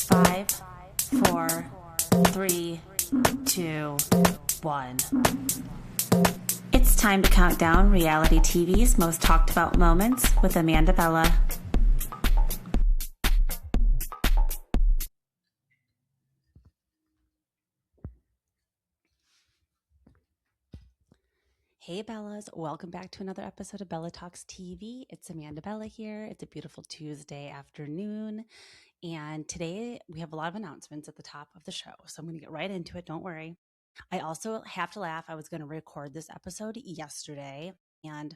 5, 4, 3, 2, 1. It's time to count down reality TV's most talked about moments with Amanda Bella. Hey Bellas, welcome back to another episode of Bella Talks TV. It's Amanda Bella here. It's a beautiful Tuesday afternoon. And today we have a lot of announcements at the top of the show. So I'm going to get right into it. Don't worry. I also have to laugh. I was going to record this episode yesterday and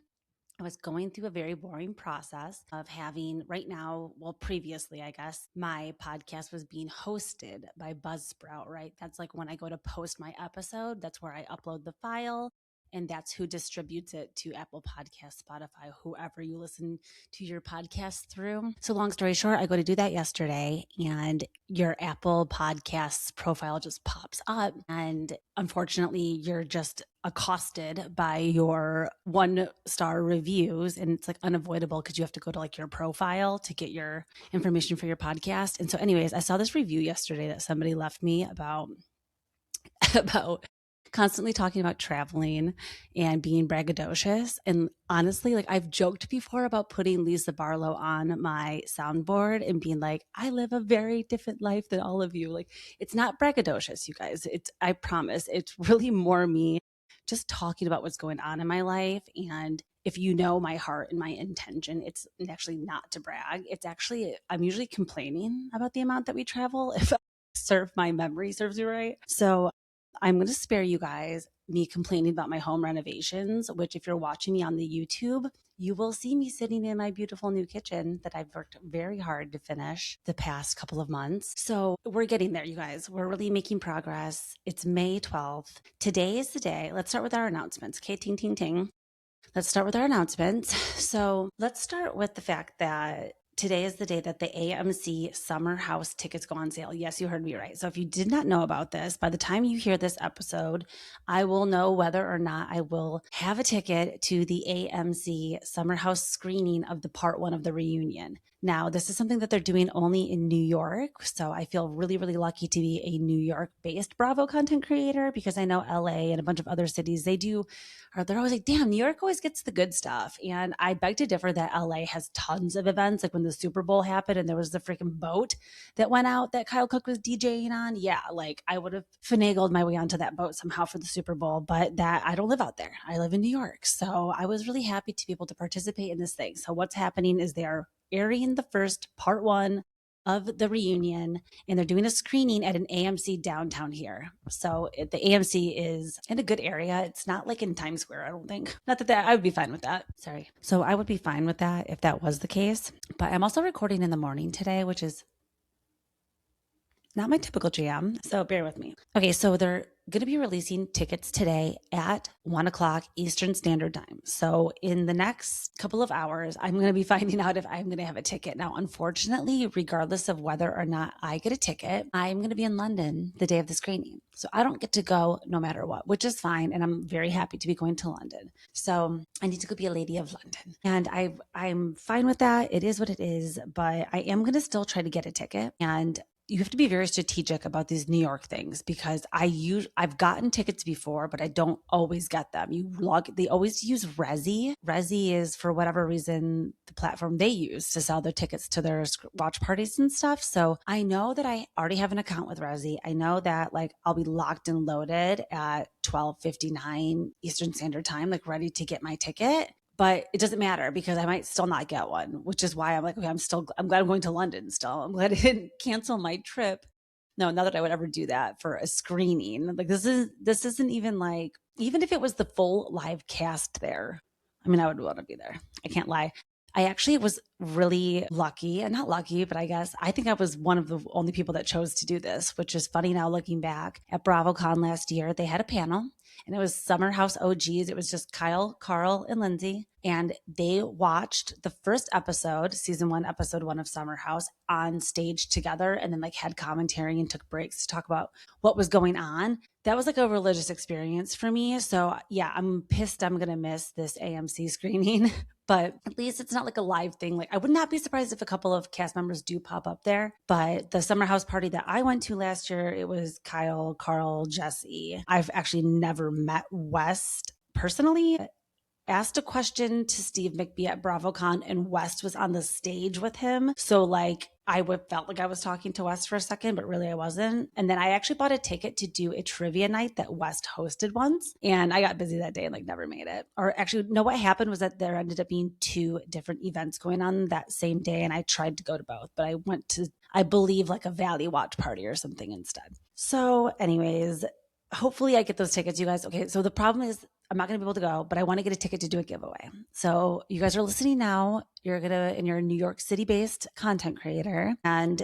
I was going through a very boring process of having right now, well, previously, I guess, my podcast was being hosted by Buzzsprout, right? That's like when I go to post my episode, that's where I upload the file. And that's who distributes it to Apple Podcasts, Spotify, whoever you listen to your podcast through. So long story short, I go to do that yesterday and your Apple Podcasts profile just pops up. And unfortunately, you're just accosted by your 1-star reviews. And it's like unavoidable because you have to go to like your profile to get your information for your podcast. And so anyways, I saw this review yesterday that somebody left me about constantly talking about traveling and being braggadocious. And honestly, like I've joked before about putting Lisa Barlow on my soundboard and being like, I live a very different life than all of you. Like it's not braggadocious, you guys. I promise, it's really more me just talking about what's going on in my life. And if you know my heart and my intention, it's actually not to brag. It's actually, I'm usually complaining about the amount that we travel if my memory serves you right. So I'm going to spare you guys me complaining about my home renovations, which if you're watching me on the YouTube, you will see me sitting in my beautiful new kitchen that I've worked very hard to finish the past couple of months. So we're getting there, you guys. We're really making progress. It's May 12th. Today is the day. Let's start with our announcements. Okay, ting, ting, ting. Let's start with our announcements. So let's start with the fact that today is the day that the AMC Summer House tickets go on sale. Yes, you heard me right. So if you did not know about this, by the time you hear this episode, I will know whether or not I will have a ticket to the AMC Summer House screening of the part 1 of the reunion. Now, this is something that they're doing only in New York. So I feel really, really lucky to be a New York-based Bravo content creator because I know LA and a bunch of other cities, they're always like, damn, New York always gets the good stuff. And I beg to differ that LA has tons of events. Like when the Super Bowl happened and there was the freaking boat that went out that Kyle Cook was DJing on. Yeah, like I would have finagled my way onto that boat somehow for the Super Bowl, but that I don't live out there. I live in New York. So I was really happy to be able to participate in this thing. So what's happening is they're airing the first part 1 of the reunion and they're doing a screening at an AMC downtown here. So the AMC is in a good area. It's not like in Times Square, I don't think. Not that I would be fine with that. Sorry. So I would be fine with that if that was the case. But I'm also recording in the morning today, which is not my typical jam. So bear with me. Okay, so they're going to be releasing tickets today at 1 o'clock Eastern Standard Time. So in the next couple of hours, I'm going to be finding out if I'm going to have a ticket. Now, unfortunately, regardless of whether or not I get a ticket, I'm going to be in London the day of the screening. So I don't get to go no matter what, which is fine. And I'm very happy to be going to London. So I need to go be a lady of London. And I'm fine with that. It is what it is. But I am going to still try to get a ticket. And you have to be very strategic about these New York things because I've gotten tickets before, but I don't always get them. They always use Resy. Resy is, for whatever reason, the platform they use to sell their tickets to their watch parties and stuff. So I know that I already have an account with Resy. I know that like I'll be locked and loaded at 12:59 Eastern Standard Time, like ready to get my ticket. But it doesn't matter because I might still not get one, which is why I'm like, okay, I'm glad I'm going to London still. I'm glad I didn't cancel my trip. No, not that I would ever do that for a screening. Like this isn't even like, even if it was the full live cast there, I mean, I would want to be there. I can't lie. I actually was really lucky, and not lucky, but I think I was one of the only people that chose to do this, which is funny now looking back. At BravoCon last year, they had a panel and it was Summer House OGs. It was just Kyle, Carl, and Lindsay. and they watched the first episode, season 1, episode 1 of Summer House on stage together, and then like had commentary and took breaks to talk about what was going on. That was like a religious experience for me. So yeah, I'm pissed I'm going to miss this AMC screening, but at least it's not like a live thing. Like I would not be surprised if a couple of cast members do pop up there. But the Summer House party that I went to last year, it was Kyle, Carl, Jesse. I've actually never met West personally. Asked a question to Steve McBee at BravoCon, and West was on the stage with him. So like I felt like I was talking to West for a second, but really I wasn't. And then I actually bought a ticket to do a trivia night that West hosted once. And I got busy that day and like never made it. Or actually, no, what happened was that there ended up being 2 different events going on that same day. And I tried to go to both, but I went to, I believe, like a Valley Watch party or something instead. So anyways, hopefully I get those tickets, you guys. Okay, so the problem is I'm not going to be able to go, but I want to get a ticket to do a giveaway. So you guys are listening now. You're and you're a New York City based content creator and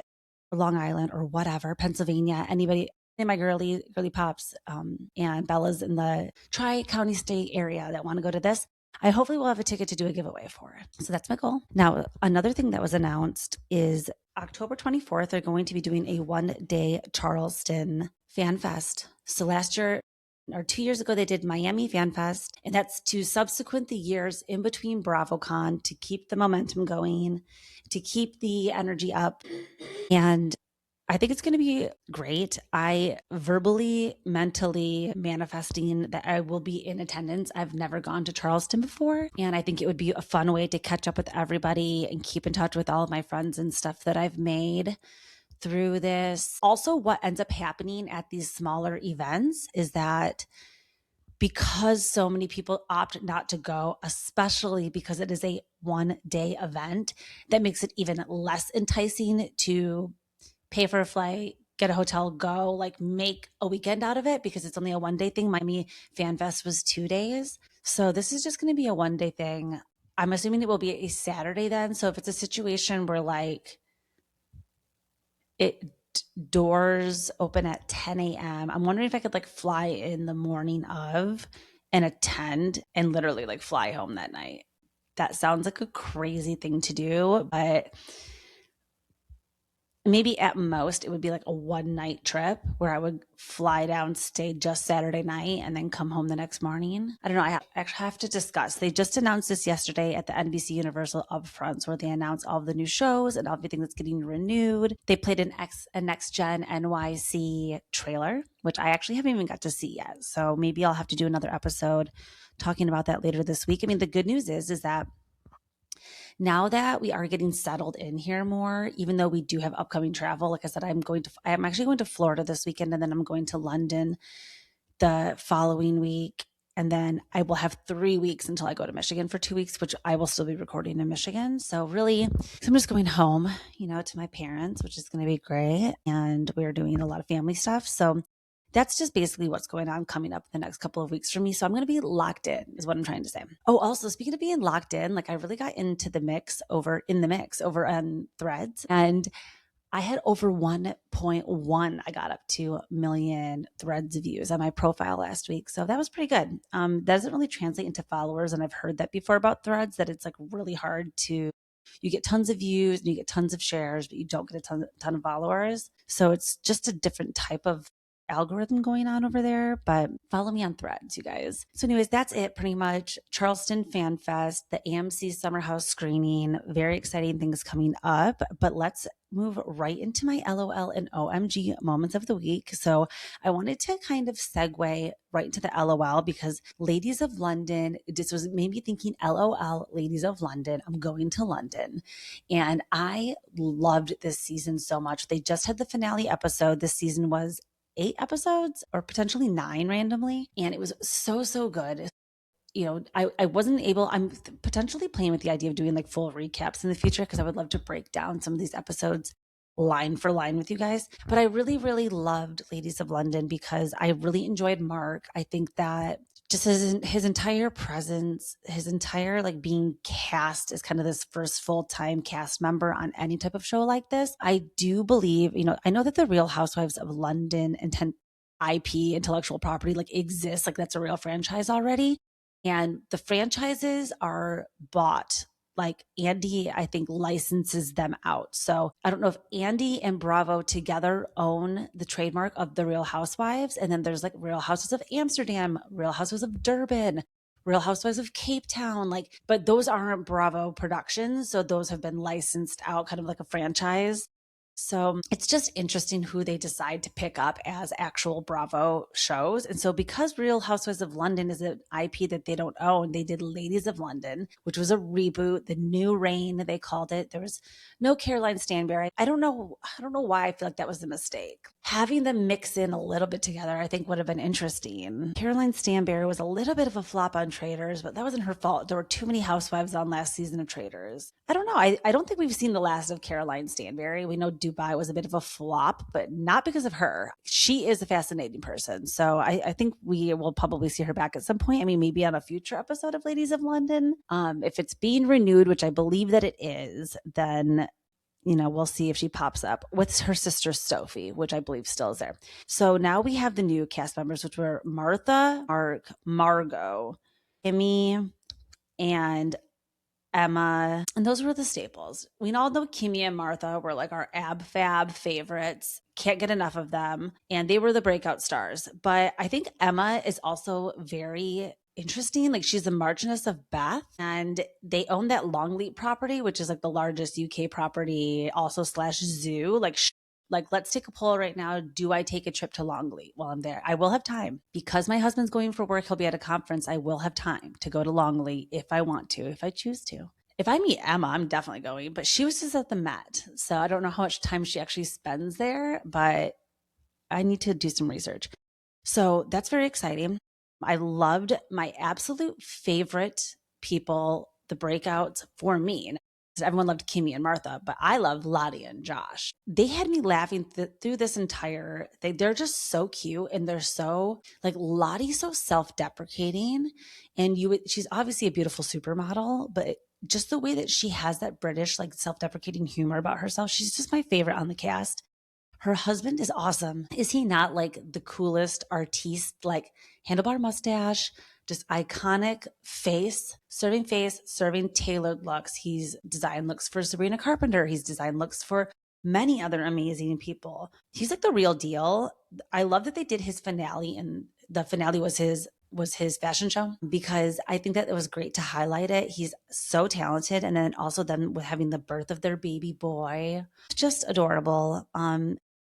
Long Island or whatever, Pennsylvania, anybody in my girly pops and Bella's in the Tri-County State area that want to go to this, I hopefully will have a ticket to do a giveaway for. So that's my goal. Now, another thing that was announced is October 24th, they're going to be doing a 1-day Charleston Fan Fest. So last year, or 2 years ago, they did Miami Fan Fest, and that's to subsequent the years in between BravoCon to keep the momentum going, to keep the energy up. And I think it's going to be great. I verbally, mentally manifesting that I will be in attendance. I've never gone to Charleston before, and I think it would be a fun way to catch up with everybody and keep in touch with all of my friends and stuff that I've made through this. Also, what ends up happening at these smaller events is that because so many people opt not to go, especially because it is a 1-day event, that makes it even less enticing to pay for a flight, get a hotel, go, like make a weekend out of it because it's only a 1-day thing. Miami Fan Fest was 2 days. So this is just going to be a 1-day thing. I'm assuming it will be a Saturday then. So if it's a situation where like doors open at 10 a.m. I'm wondering if I could like fly in the morning of and attend and literally like fly home that night. That sounds like a crazy thing to do, but maybe at most it would be like a 1-night trip where I would fly down, stay just Saturday night, and then come home the next morning. I don't know. I actually have to discuss. They just announced this yesterday at the NBC Universal Upfronts, where they announced all the new shows and everything that's getting renewed. They played a Next Gen NYC trailer, which I actually haven't even got to see yet. So maybe I'll have to do another episode talking about that later this week. I mean, the good news is that now that we are getting settled in here more, even though we do have upcoming travel, like I said, I'm actually going to Florida this weekend, and then I'm going to London the following week. And then I will have 3 weeks until I go to Michigan for 2 weeks, which I will still be recording in Michigan. So really, I'm just going home, to my parents, which is going to be great. And we're doing a lot of family stuff. So that's just basically what's going on coming up the next couple of weeks for me. So I'm going to be locked in is what I'm trying to say. Oh, also speaking of being locked in, like I really got into the mix over on Threads, and I had over 1.1. I got up to million Threads views on my profile last week. So that was pretty good. That doesn't really translate into followers. And I've heard that before about Threads, that it's like really hard to, you get tons of views and you get tons of shares, but you don't get a ton of followers. So it's just a different type of algorithm going on over there, but follow me on Threads, you guys. So anyways, that's it pretty much. Charleston Fan Fest, the AMC Summer House screening, very exciting things coming up, but let's move right into my LOL and OMG moments of the week. So I wanted to kind of segue right into the LOL because Ladies of London, this was made me thinking LOL, Ladies of London, I'm going to London. And I loved this season so much. They just had the finale episode. This season was 8 episodes or potentially 9 randomly. And it was so good. I wasn't able, I'm potentially playing with the idea of doing like full recaps in the future because I would love to break down some of these episodes line for line with you guys. But I really, really loved Ladies of London because I really enjoyed Mark. I think that just his entire presence, his entire like being cast as kind of this first full-time cast member on any type of show like this. I do believe, I know that the Real Housewives of London IP, intellectual property, like exists, like that's a real franchise already. and the franchises are bought. Like Andy, I think, licenses them out. So I don't know if Andy and Bravo together own the trademark of the Real Housewives. And then there's like Real Housewives of Amsterdam, Real Housewives of Durban, Real Housewives of Cape Town. Like, but those aren't Bravo productions. So those have been licensed out kind of like a franchise. So it's just interesting who they decide to pick up as actual Bravo shows. And so because Real Housewives of London is an IP that they don't own, they did Ladies of London, which was a reboot, the new reign, they called it. There was no Caroline Stanbury. I don't know why I feel like that was a mistake. Having them mix in a little bit together, I think would have been interesting. Caroline Stanbury was a little bit of a flop on Traitors, but that wasn't her fault. There were too many housewives on last season of Traitors. I don't know. I don't think we've seen the last of Caroline Stanbury. We know Dubai was a bit of a flop, but not because of her. She is a fascinating person. So I think we will probably see her back at some point. I mean, maybe on a future episode of Ladies of London. If it's being renewed, which I believe that it is, then we'll see if she pops up with her sister Sophie, which I believe still is there. So now we have the new cast members, which were Martha, Mark, Margot, Kimmy, and Emma. And those were the staples. We all know Kimmy and Martha were like our ab fab favorites. Can't get enough of them. And they were the breakout stars. But I think Emma is also very interesting. Like, she's the Marchioness of Bath, and they own that Longleat property, which is like the largest UK property, also slash zoo. Like, let's take a poll right now. Do I take a trip to Longleat while I'm there? I will have time because my husband's going for work. He'll be at a conference. I will have time to go to Longleat if I want to, if I choose to. If I meet Emma, I'm definitely going, but she was just at the Met. So I don't know how much time she actually spends there, but I need to do some research. So that's very exciting. I loved my absolute favorite people, the breakouts for me. Everyone loved Kimmy and Martha, but I loved Lottie and Josh. They had me laughing through this entire thing. They're just so cute, and they're so, like, Lottie's so self-deprecating, and she's obviously a beautiful supermodel, but just the way that she has that British, like, self-deprecating humor about herself, she's just my favorite on the cast. Her husband is awesome. Is he not like the coolest artiste, like handlebar mustache, just iconic face, serving tailored looks. He's designed looks for Sabrina Carpenter. He's designed looks for many other amazing people. He's like the real deal. I love that they did his finale, and the finale was his fashion show, because I think that it was great to highlight it. He's so talented. And then also them with having the birth of their baby boy, just adorable.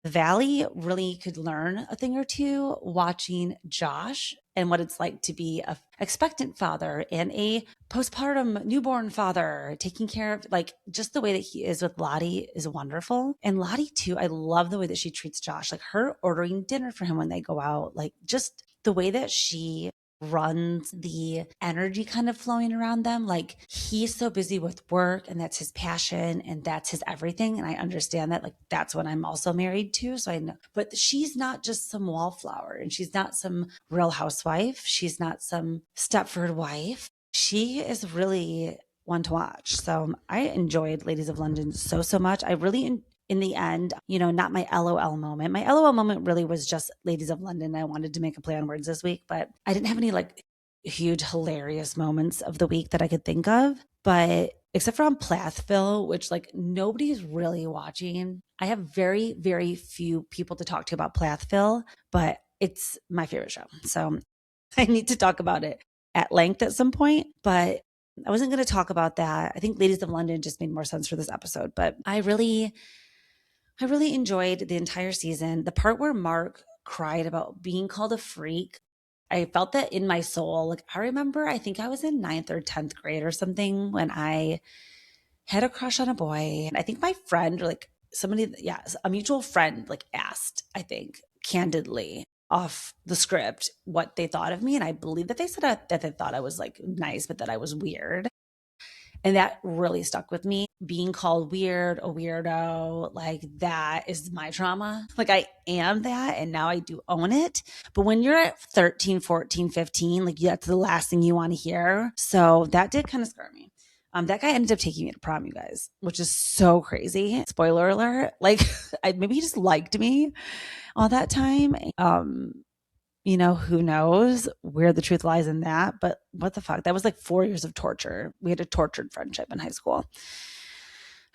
Valley really could learn a thing or two watching Josh and what it's like to be an expectant father and a postpartum newborn father, taking care of, like, just the way that he is with Lottie is wonderful. And Lottie too, I love the way that she treats Josh, like her ordering dinner for him when they go out, like just the way that she runs the energy kind of flowing around them. Like, he's so busy with work, and that's his passion, and that's his everything. And I understand that. Like, that's what I'm also married to. So I know, but she's not just some wallflower, and she's not some Real Housewife. She's not some Stepford wife. She is really one to watch. So I enjoyed Ladies of London so much. I really in the end, not my LOL moment. My LOL moment really was just Ladies of London. I wanted to make a play on words this week, but I didn't have any like huge hilarious moments of the week that I could think of. But except for on Plathville, which like nobody's really watching. I have very, very few people to talk to about Plathville, but it's my favorite show. So I need to talk about it at length at some point, but I wasn't going to talk about that. I think Ladies of London just made more sense for this episode, but I really enjoyed the entire season. The part where Mark cried about being called a freak, I felt that in my soul. Like, I remember, I think I was in 9th or 10th grade or something when I had a crush on a boy. And I think my friend, or like somebody, a mutual friend, like asked, I think, candidly off the script what they thought of me. And I believe that they said that they thought I was like nice, but that I was weird. And that really stuck with me. Being called weird, a weirdo, like that is my trauma. Like, I am that, and now I do own it. But when you're at 13, 14, 15, like that's the last thing you want to hear. So that did kind of scare me. That guy ended up taking me to prom, you guys, which is so crazy. Spoiler alert. Like, maybe he just liked me all that time. who knows where the truth lies in that, but what the fuck? That was like 4 years of torture. We had a tortured friendship in high school.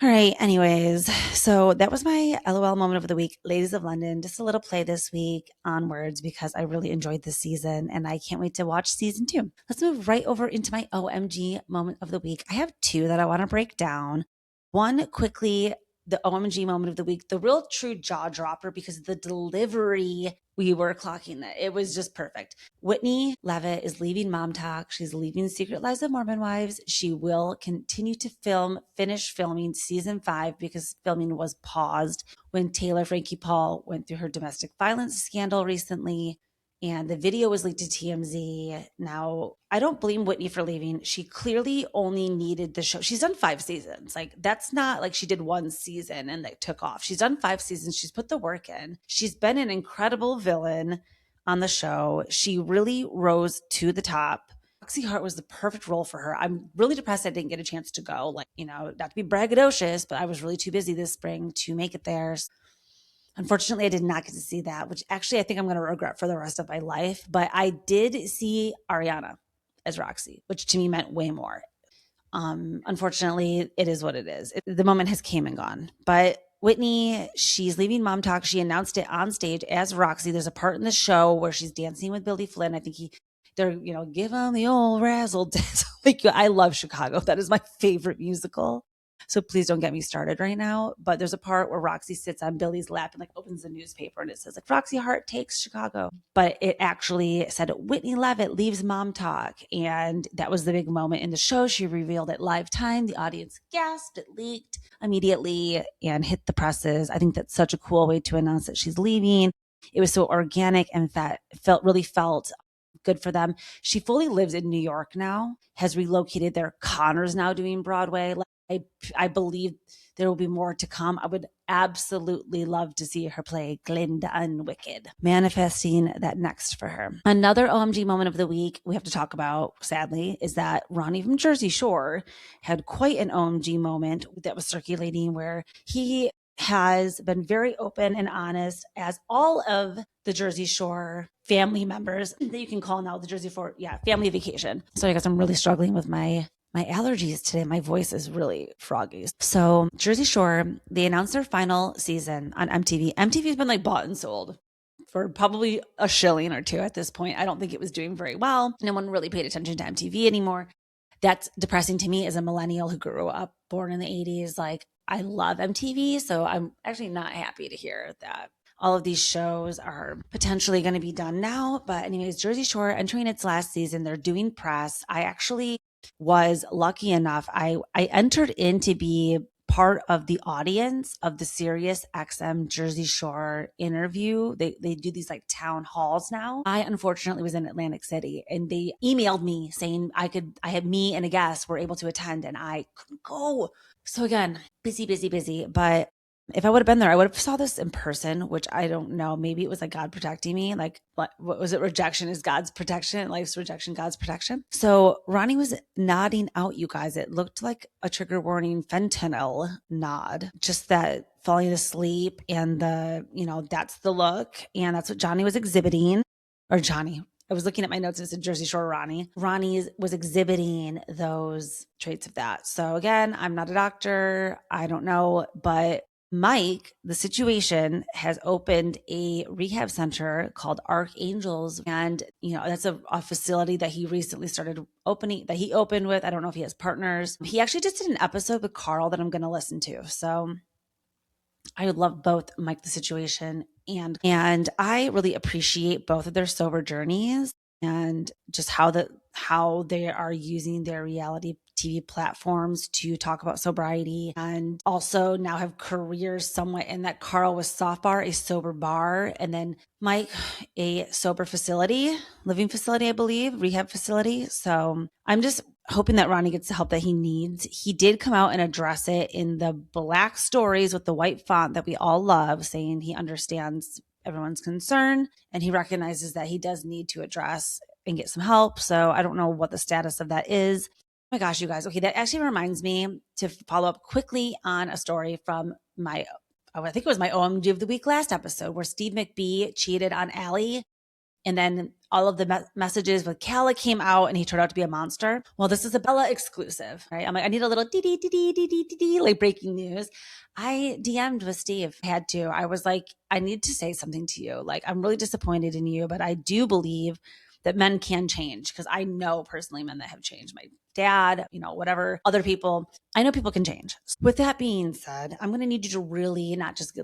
All right. Anyways, so that was my LOL moment of the week. Ladies of London, just a little play this week onwards because I really enjoyed this season and I can't wait to watch season 2. Let's move right over into my OMG moment of the week. I have 2 that I want to break down. One quickly, the OMG moment of the week, the real true jaw dropper because the delivery, we were clocking it. It was just perfect. Whitney Levitt is leaving MOMTOK. She's leaving Secret Lives of Mormon Wives. She will continue to finish filming season 5 because filming was paused when Taylor Frankie Paul went through her domestic violence scandal recently. And the video was leaked to TMZ. Now, I don't blame Whitney for leaving. She clearly only needed the show. She's done 5 seasons. Like, that's not like she did 1 season and they took off. She's done 5 seasons. She's put the work in. She's been an incredible villain on the show. She really rose to the top. Roxy Hart was the perfect role for her. I'm really depressed I didn't get a chance to go. Like, not to be braggadocious, but I was really too busy this spring to make it there. Unfortunately, I did not get to see that, which actually I think I'm going to regret for the rest of my life. But I did see Ariana as Roxy, which to me meant way more. Unfortunately, it is what it is. The moment has came and gone. But Whitney, she's leaving MOMTOK. She announced it on stage as Roxy. There's a part in the show where she's dancing with Billy Flynn. I think they're give him the old razzle dazzle. Like, I love Chicago. That is my favorite musical. So please don't get me started right now. But there's a part where Roxy sits on Billy's lap and like opens the newspaper and it says like Roxy Hart takes Chicago. But it actually said Whitney Levitt leaves MOMTOK. And that was the big moment in the show. She revealed it live time. The audience gasped. It leaked immediately and hit the presses. I think that's such a cool way to announce that she's leaving. It was so organic and that really felt good for them. She fully lives in New York now, has relocated there. Connor's now doing Broadway. I believe there will be more to come. I would absolutely love to see her play Glinda Unwicked, manifesting that next for her. Another OMG moment of the week we have to talk about, sadly, is that Ronnie from Jersey Shore had quite an OMG moment that was circulating where he has been very open and honest, as all of the Jersey Shore family members that you can call now the Jersey Shore, family vacation. So I guess I'm really struggling with my allergies today. My voice is really froggy. So Jersey Shore, they announced their final season on MTV. MTV's been like bought and sold for probably a shilling or two at this point. I don't think it was doing very well. No one really paid attention to MTV anymore. That's depressing to me as a millennial who grew up born in the 80s. Like, I love MTV, so I'm actually not happy to hear that all of these shows are potentially going to be done now. But anyways, Jersey Shore entering its last season. They're doing press. I actually was lucky enough. I entered in to be part of the audience of the Sirius XM Jersey Shore interview. They do these like town halls now. I unfortunately was in Atlantic City and they emailed me saying I had me and a guest were able to attend and I couldn't go. So again, busy. But if I would have been there, I would have saw this in person, which I don't know. Maybe it was like God protecting me. Like, what was it? Rejection is God's protection. Life's rejection, God's protection. So Ronnie was nodding out, you guys. It looked like a trigger warning fentanyl nod. Just that falling asleep and that's the look. And that's what Johnny was exhibiting. Or Johnny. I was looking at my notes and it said Jersey Shore Ronnie. Ronnie was exhibiting those traits of that. So again, I'm not a doctor. I don't know, but Mike, the situation, has opened a rehab center called Archangels. And, that's a facility that he recently started opening, that he opened with. I don't know if he has partners. He actually just did an episode with Carl that I'm going to listen to. So I would love both Mike, the situation, and I really appreciate both of their sober journeys and just how they are using their reality TV platforms to talk about sobriety and also now have careers somewhat in that. Carl was Soft Bar, a sober bar, and then Mike, a sober facility, living facility, I believe, rehab facility. So I'm just hoping that Ronnie gets the help that he needs. He did come out and address it in the black stories with the white font that we all love, saying he understands everyone's concern and he recognizes that he does need to address and get some help. So I don't know what the status of that is. Oh my gosh, you guys. Okay, that actually reminds me to follow up quickly on a story from I think it was my OMG of the week last episode where Steve McBee cheated on Allie And then all of the messages with Calla came out and he turned out to be a monster. Well, this is a Bella exclusive, right? I'm like, I need a little dee like breaking news. I DM'd with Steve. I had to. I was like, I need to say something to you. Like, I'm really disappointed in you, but I do believe that men can change, because I know personally men that have changed. My dad, whatever, other people. I know people can change. With that being said, I'm going to need you to really not just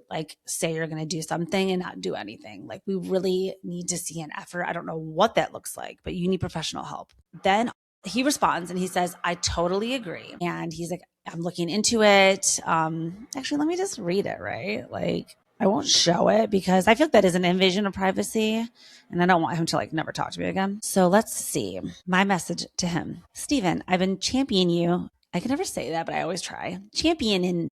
say you're going to do something and not do anything. Like, we really need to see an effort. I don't know what that looks like, but you need professional help. Then he responds and he says, I totally agree. And he's like, I'm looking into it. Actually, let me just read it, right? Like, I won't show it because I feel like that is an invasion of privacy and I don't want him to never talk to me again. So let's see. My message to him. Steven, I've been championing you. I can never say that, but I always try. Championing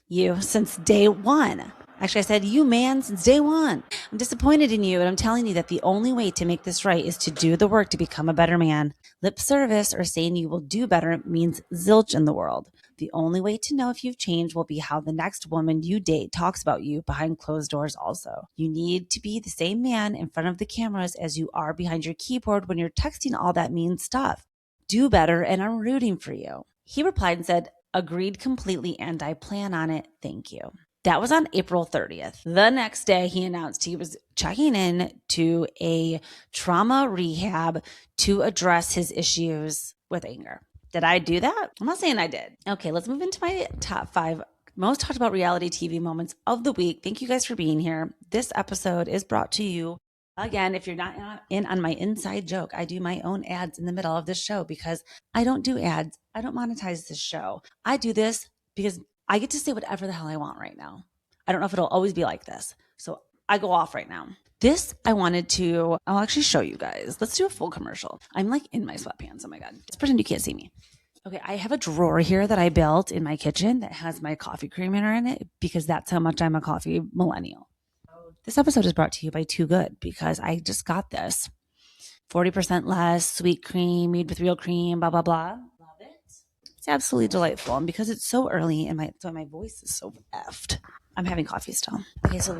you since day one. Actually, I said, you man, since day one. I'm disappointed in you, and I'm telling you that the only way to make this right is to do the work to become a better man. Lip service or saying you will do better means zilch in the world. The only way to know if you've changed will be how the next woman you date talks about you behind closed doors also. You need to be the same man in front of the cameras as you are behind your keyboard when you're texting all that mean stuff. Do better, and I'm rooting for you. He replied and said, agreed completely, and I plan on it. Thank you. That was on April 30th. The next day, he announced he was checking in to a trauma rehab to address his issues with anger. Did I do that? I'm not saying I did. Okay, let's move into my top 5 most talked about reality TV moments of the week. Thank you guys for being here. This episode is brought to you again. If you're not in on my inside joke, I do my own ads in the middle of this show because I don't do ads. I don't monetize this show. I do this because I get to say whatever the hell I want right now. I don't know if it'll always be like this. So I go off right now. This I wanted to, I'll actually show you guys. Let's do a full commercial. I'm in my sweatpants. Oh my God. Let's pretend you can't see me. Okay, I have a drawer here that I built in my kitchen that has my coffee creamer in it because that's how much I'm a coffee millennial. This episode is brought to you by Too Good because I just got this. 40% less sweet cream made with real cream, blah, blah, blah. Love it. It's absolutely delightful. And because it's so early and my voice is so effed, I'm having coffee still. Okay, so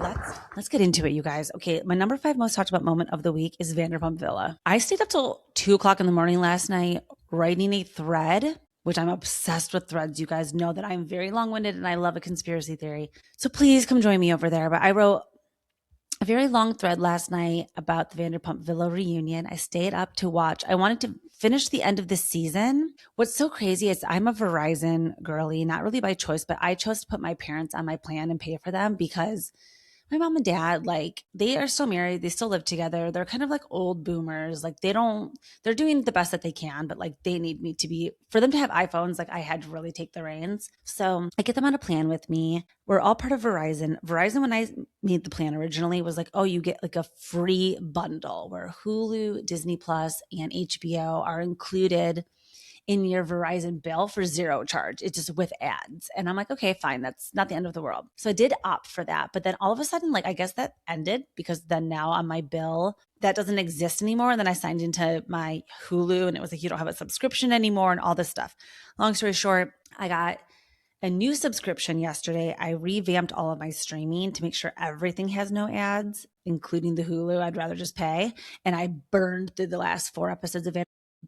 let's get into it, you guys. Okay, my number 5 most talked about moment of the week is Vanderpump Villa. I stayed up till 2:00 in the morning last night writing a thread, which I'm obsessed with threads. You guys know that I'm very long-winded and I love a conspiracy theory. So please come join me over there. But I wrote a very long thread last night about the Vanderpump Villa reunion. I stayed up to watch. I wanted to finish the end of this season. What's so crazy is I'm a Verizon girly, not really by choice, but I chose to put my parents on my plan and pay for them because my mom and dad, they are still married. They still live together. They're kind of like old boomers. They're doing the best that they can, but they need me to for them to have iPhones, I had to really take the reins. So I get them on a plan with me. We're all part of Verizon. Verizon, when I made the plan originally, was oh, you get a free bundle where Hulu, Disney Plus, and HBO are included in your Verizon bill for zero charge. It's just with ads. And I'm like, okay, fine. That's not the end of the world. So I did opt for that. But then all of a sudden, I guess that ended because then now on my bill, that doesn't exist anymore. And then I signed into my Hulu and it was you don't have a subscription anymore and all this stuff. Long story short, I got a new subscription yesterday. I revamped all of my streaming to make sure everything has no ads, including the Hulu. I'd rather just pay. And I burned through the last 4 episodes of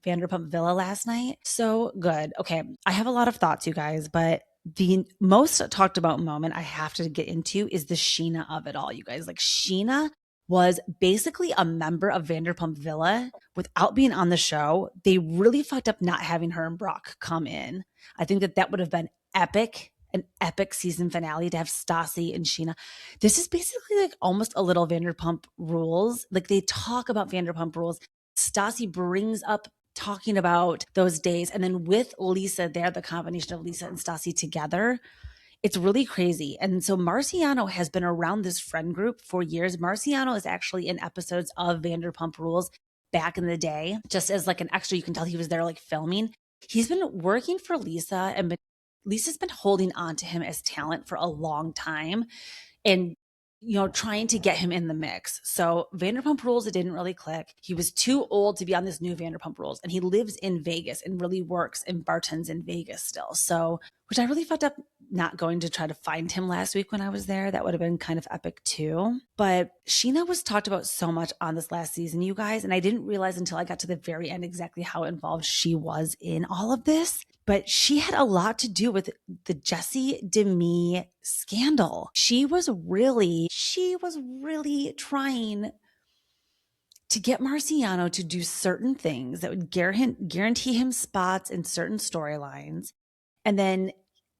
Vanderpump Villa last night. So good. Okay. I have a lot of thoughts, you guys, but the most talked about moment I have to get into is the Sheena of it all, you guys. Sheena was basically a member of Vanderpump Villa without being on the show. They really fucked up not having her and Brock come in. I think that would have been epic, an epic season finale to have Stassi and Sheena. This is basically almost a little Vanderpump Rules. They talk about Vanderpump Rules. Stassi brings up talking about those days. And then with Lisa there, the combination of Lisa and Stassi together, it's really crazy. And so Marciano has been around this friend group for years. Marciano is actually in episodes of Vanderpump Rules back in the day, just as an extra. You can tell he was there filming. He's been working for Lisa and Lisa's been holding on to him as talent for a long time. And trying to get him in the mix. So Vanderpump Rules, it didn't really click. He was too old to be on this new Vanderpump Rules. And he lives in Vegas and really works and bartends in Vegas still. So which I really fucked up not going to try to find him last week when I was there. That would have been kind of epic too. But Sheena was talked about so much on this last season, you guys, and I didn't realize until I got to the very end exactly how involved she was in all of this. But she had a lot to do with the Jessie Demi scandal. She was really trying to get Marciano to do certain things that would guarantee him spots in certain storylines. And then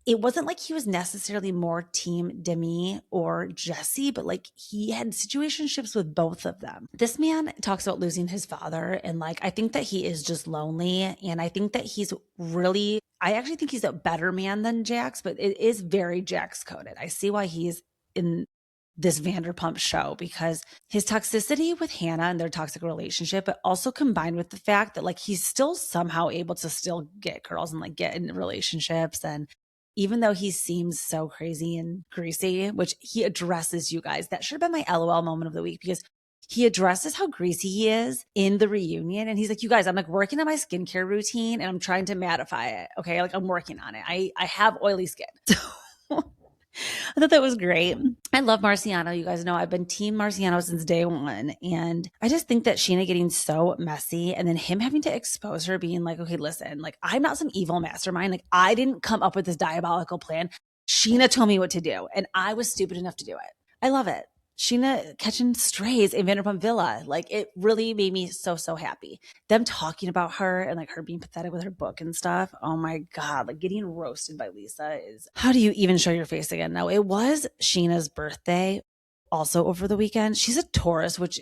it wasn't like he was necessarily more team Demi or Jessie, but like he had situationships with both of them. This man talks about losing his father, and like I think that he is just lonely, and I think that I actually think he's a better man than Jax, but it is very Jax coded. I see why he's in this Vanderpump show, because his toxicity with Hannah and their toxic relationship, but also combined with the fact that like he's still somehow able to still get girls and like get in relationships. And even though he seems so crazy and greasy, which he addresses, you guys, that should have been my LOL moment of the week, because he addresses how greasy he is in the reunion. And he's like, you guys, I'm like working on my skincare routine and I'm trying to mattify it. Okay. Like I'm working on it. I have oily skin. I thought that was great. I love Marciano. You guys know I've been team Marciano since day one. And I just think that Sheena getting so messy and then him having to expose her being like, okay, listen, like I'm not some evil mastermind. Like I didn't come up with this diabolical plan. Sheena told me what to do and I was stupid enough to do it. I love it. Sheena catching strays in Vanderpump Villa. Like it really made me so happy. Them talking about her and like her being pathetic with her book and stuff. Oh my God, like getting roasted by Lisa is, how do you even show your face again? Now it was Sheena's birthday also over the weekend. She's a Taurus, which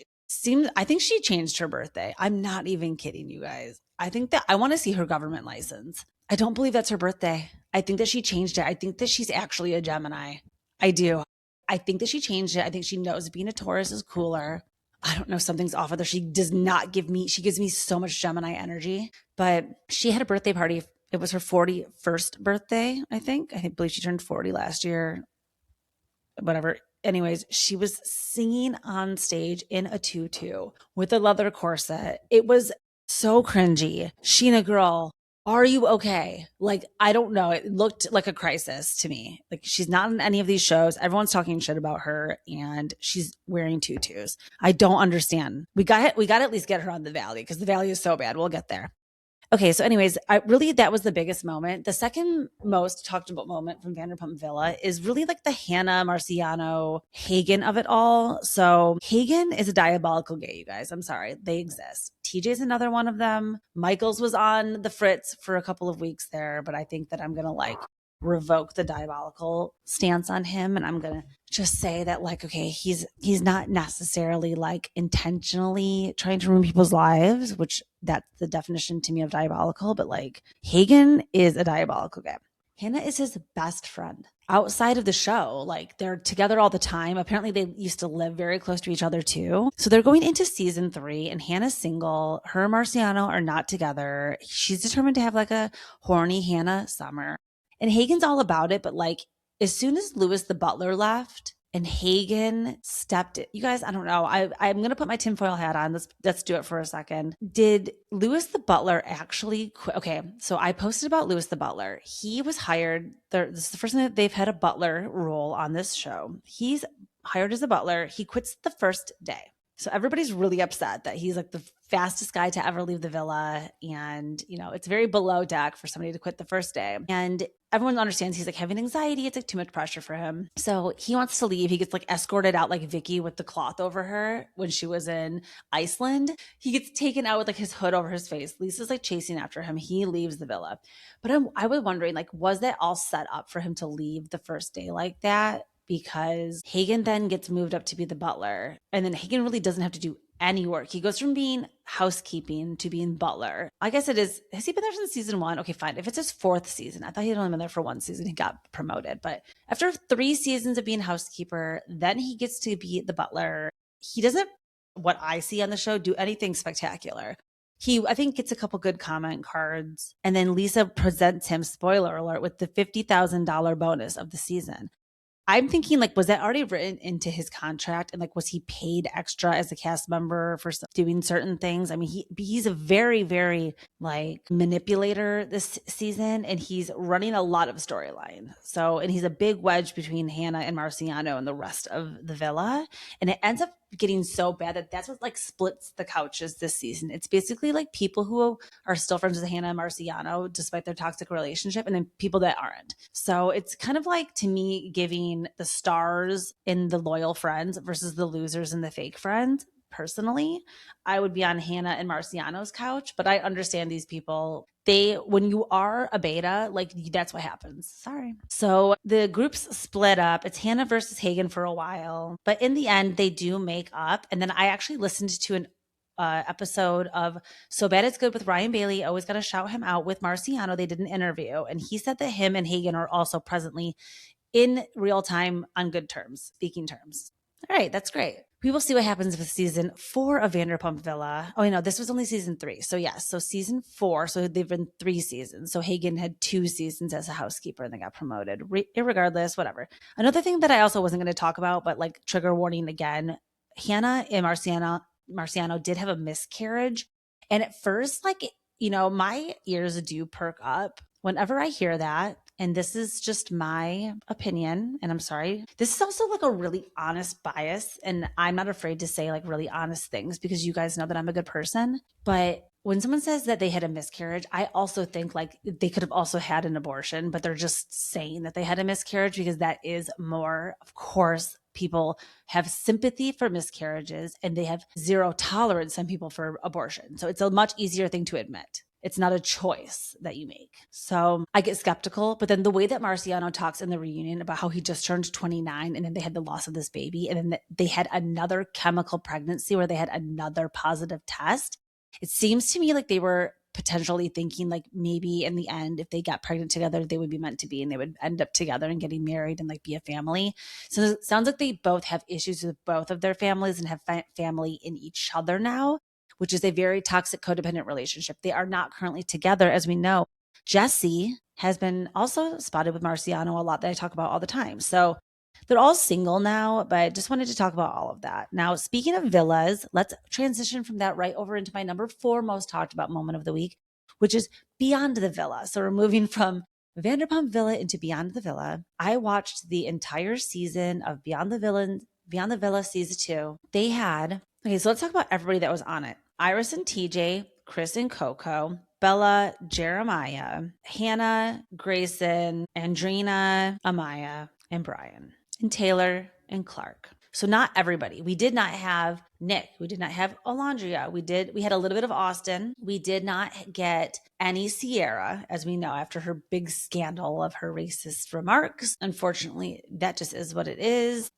I think she changed her birthday. I'm not even kidding you guys. I think that I want to see her government license. I don't believe that's her birthday. I think that she changed it. I think that she's actually a Gemini. I do. I think that she changed it. I think she knows being a Taurus is cooler. I don't know, something's off with her. She gives me so much Gemini energy, but she had a birthday party. It was her 41st birthday, I think. I believe she turned 40 last year, whatever. Anyways, she was singing on stage in a tutu with a leather corset. It was so cringy. Sheena girl, are you okay? Like, I don't know. It looked like a crisis to me. Like she's not in any of these shows. Everyone's talking shit about her and she's wearing tutus. I don't understand. We got to at least get her on the Valley because the Valley is so bad. We'll get there. Okay, so anyways, that was the biggest moment. The second most talked about moment from Vanderpump Villa is really like the Hannah, Marciano, Hagen of it all. So Hagen is a diabolical gay, you guys. I'm sorry. They exist. TJ's another one of them. Michaels was on the fritz for a couple of weeks there, but I think that I'm going to like revoke the diabolical stance on him. And I'm going to just say that like, okay, he's not necessarily like intentionally trying to ruin people's lives, which that's the definition to me of diabolical. But like Hagen is a diabolical guy. Hannah is his best friend outside of the show. Like they're together all the time. Apparently they used to live very close to each other too. So they're going into season 3 and Hannah's single. Her and Marciano are not together. She's determined to have like a horny Hannah summer. And Hagen's all about it, but like as soon as Louis the butler left and Hagen stepped it, you guys, I don't know. I'm going to put my tinfoil hat on. Let's do it for a second. Did Louis the butler actually quit? Okay, so I posted about Louis the butler. He was hired. This is the first time that they've had a butler role on this show. He's hired as a butler. He quits the first day. So everybody's really upset that he's like the fastest guy to ever leave the villa. And, you know, it's very below deck for somebody to quit the first day. And everyone understands he's like having anxiety. It's like too much pressure for him. So he wants to leave. He gets like escorted out like Vicky with the cloth over her when she was in Iceland. He gets taken out with like his hood over his face. Lisa's like chasing after him. He leaves the villa. But I was wondering, like, was that all set up for him to leave the first day like that? Because Hagen then gets moved up to be the butler. And then Hagen really doesn't have to do any work. He goes from being housekeeping to being butler. I guess it is. Has he been there since season 1? Okay, fine. If it's his 4th season, I thought he'd only been there for 1 season. He got promoted. But after 3 seasons of being housekeeper, then he gets to be the butler. He doesn't, what I see on the show, do anything spectacular. He, I think, gets a couple good comment cards. And then Lisa presents him, spoiler alert, with the $50,000 bonus of the season. I'm thinking like, was that already written into his contract? And like, was he paid extra as a cast member for doing certain things? I mean, he's a very, very like manipulator this season, and he's running a lot of storyline. So, and he's a big wedge between Hannah and Marciano and the rest of the villa. And it ends up getting so bad that that's what like splits the couches this season. It's basically like people who are still friends with Hannah and Marciano despite their toxic relationship, and then people that aren't. So it's kind of like, to me, giving the stars in the loyal friends versus the losers and the fake friends. Personally, I would be on Hannah and Marciano's couch, but I understand these people. When you are a beta, like that's what happens. Sorry. So the groups split up. It's Hannah versus Hagen for a while, but in the end, they do make up. And then I actually listened to an episode of So Bad It's Good with Ryan Bailey. Always got to shout him out, with Marciano. They did an interview, and he said that him and Hagen are also presently in real time on good terms, speaking terms. All right, that's great. We will see what happens with season 4 of Vanderpump Villa. Oh, no, this was only season 3. So yes, so season 4. So they've been 3 seasons. So Hagen had 2 seasons as a housekeeper and they got promoted. Irregardless, whatever. Another thing that I also wasn't going to talk about, but like trigger warning again, Hannah and Marciano did have a miscarriage. And at first, like, my ears do perk up whenever I hear that. And this is just my opinion, and I'm sorry. This is also like a really honest bias, and I'm not afraid to say like really honest things because you guys know that I'm a good person. But when someone says that they had a miscarriage, I also think like they could have also had an abortion, but they're just saying that they had a miscarriage because that is more, of course, people have sympathy for miscarriages and they have zero tolerance, some people, for abortion. So it's a much easier thing to admit. It's not a choice that you make. So I get skeptical. But then the way that Marciano talks in the reunion about how he just turned 29 and then they had the loss of this baby, and then they had another chemical pregnancy where they had another positive test. It seems to me like they were potentially thinking like maybe in the end, if they got pregnant together, they would be meant to be and they would end up together and getting married and like be a family. So it sounds like they both have issues with both of their families and have family in each other now, which is a very toxic codependent relationship. They are not currently together, as we know. Jesse has been also spotted with Marciano a lot, that I talk about all the time. So they're all single now, but just wanted to talk about all of that. Now, speaking of villas, let's transition from that right over into my number 4 most talked about moment of the week, which is Beyond the Villa. So we're moving from Vanderpump Villa into Beyond the Villa. I watched the entire season of Beyond the Villa season 2. So let's talk about everybody that was on it. Iris and TJ, Chris and Coco, Bella, Jeremiah, Hannah, Grayson, Andrina, Amaya, and Brian, and Taylor and Clark. So not everybody. We did not have Nick. We did not have Alondria. We had a little bit of Austin. We did not get any Sierra, as we know, after her big scandal of her racist remarks. Unfortunately, that just is what it is.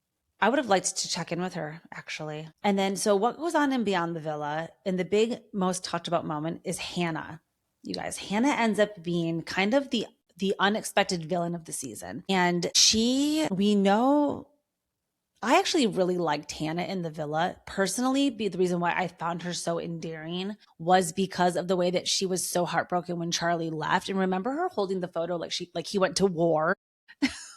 I would have liked to check in with her, actually. And then, so what goes on in Beyond the Villa, and the big, most talked about moment is Hannah. You guys, Hannah ends up being kind of the unexpected villain of the season. And I actually really liked Hannah in the villa. Personally, the reason why I found her so endearing was because of the way that she was so heartbroken when Charlie left. And remember her holding the photo like he went to war.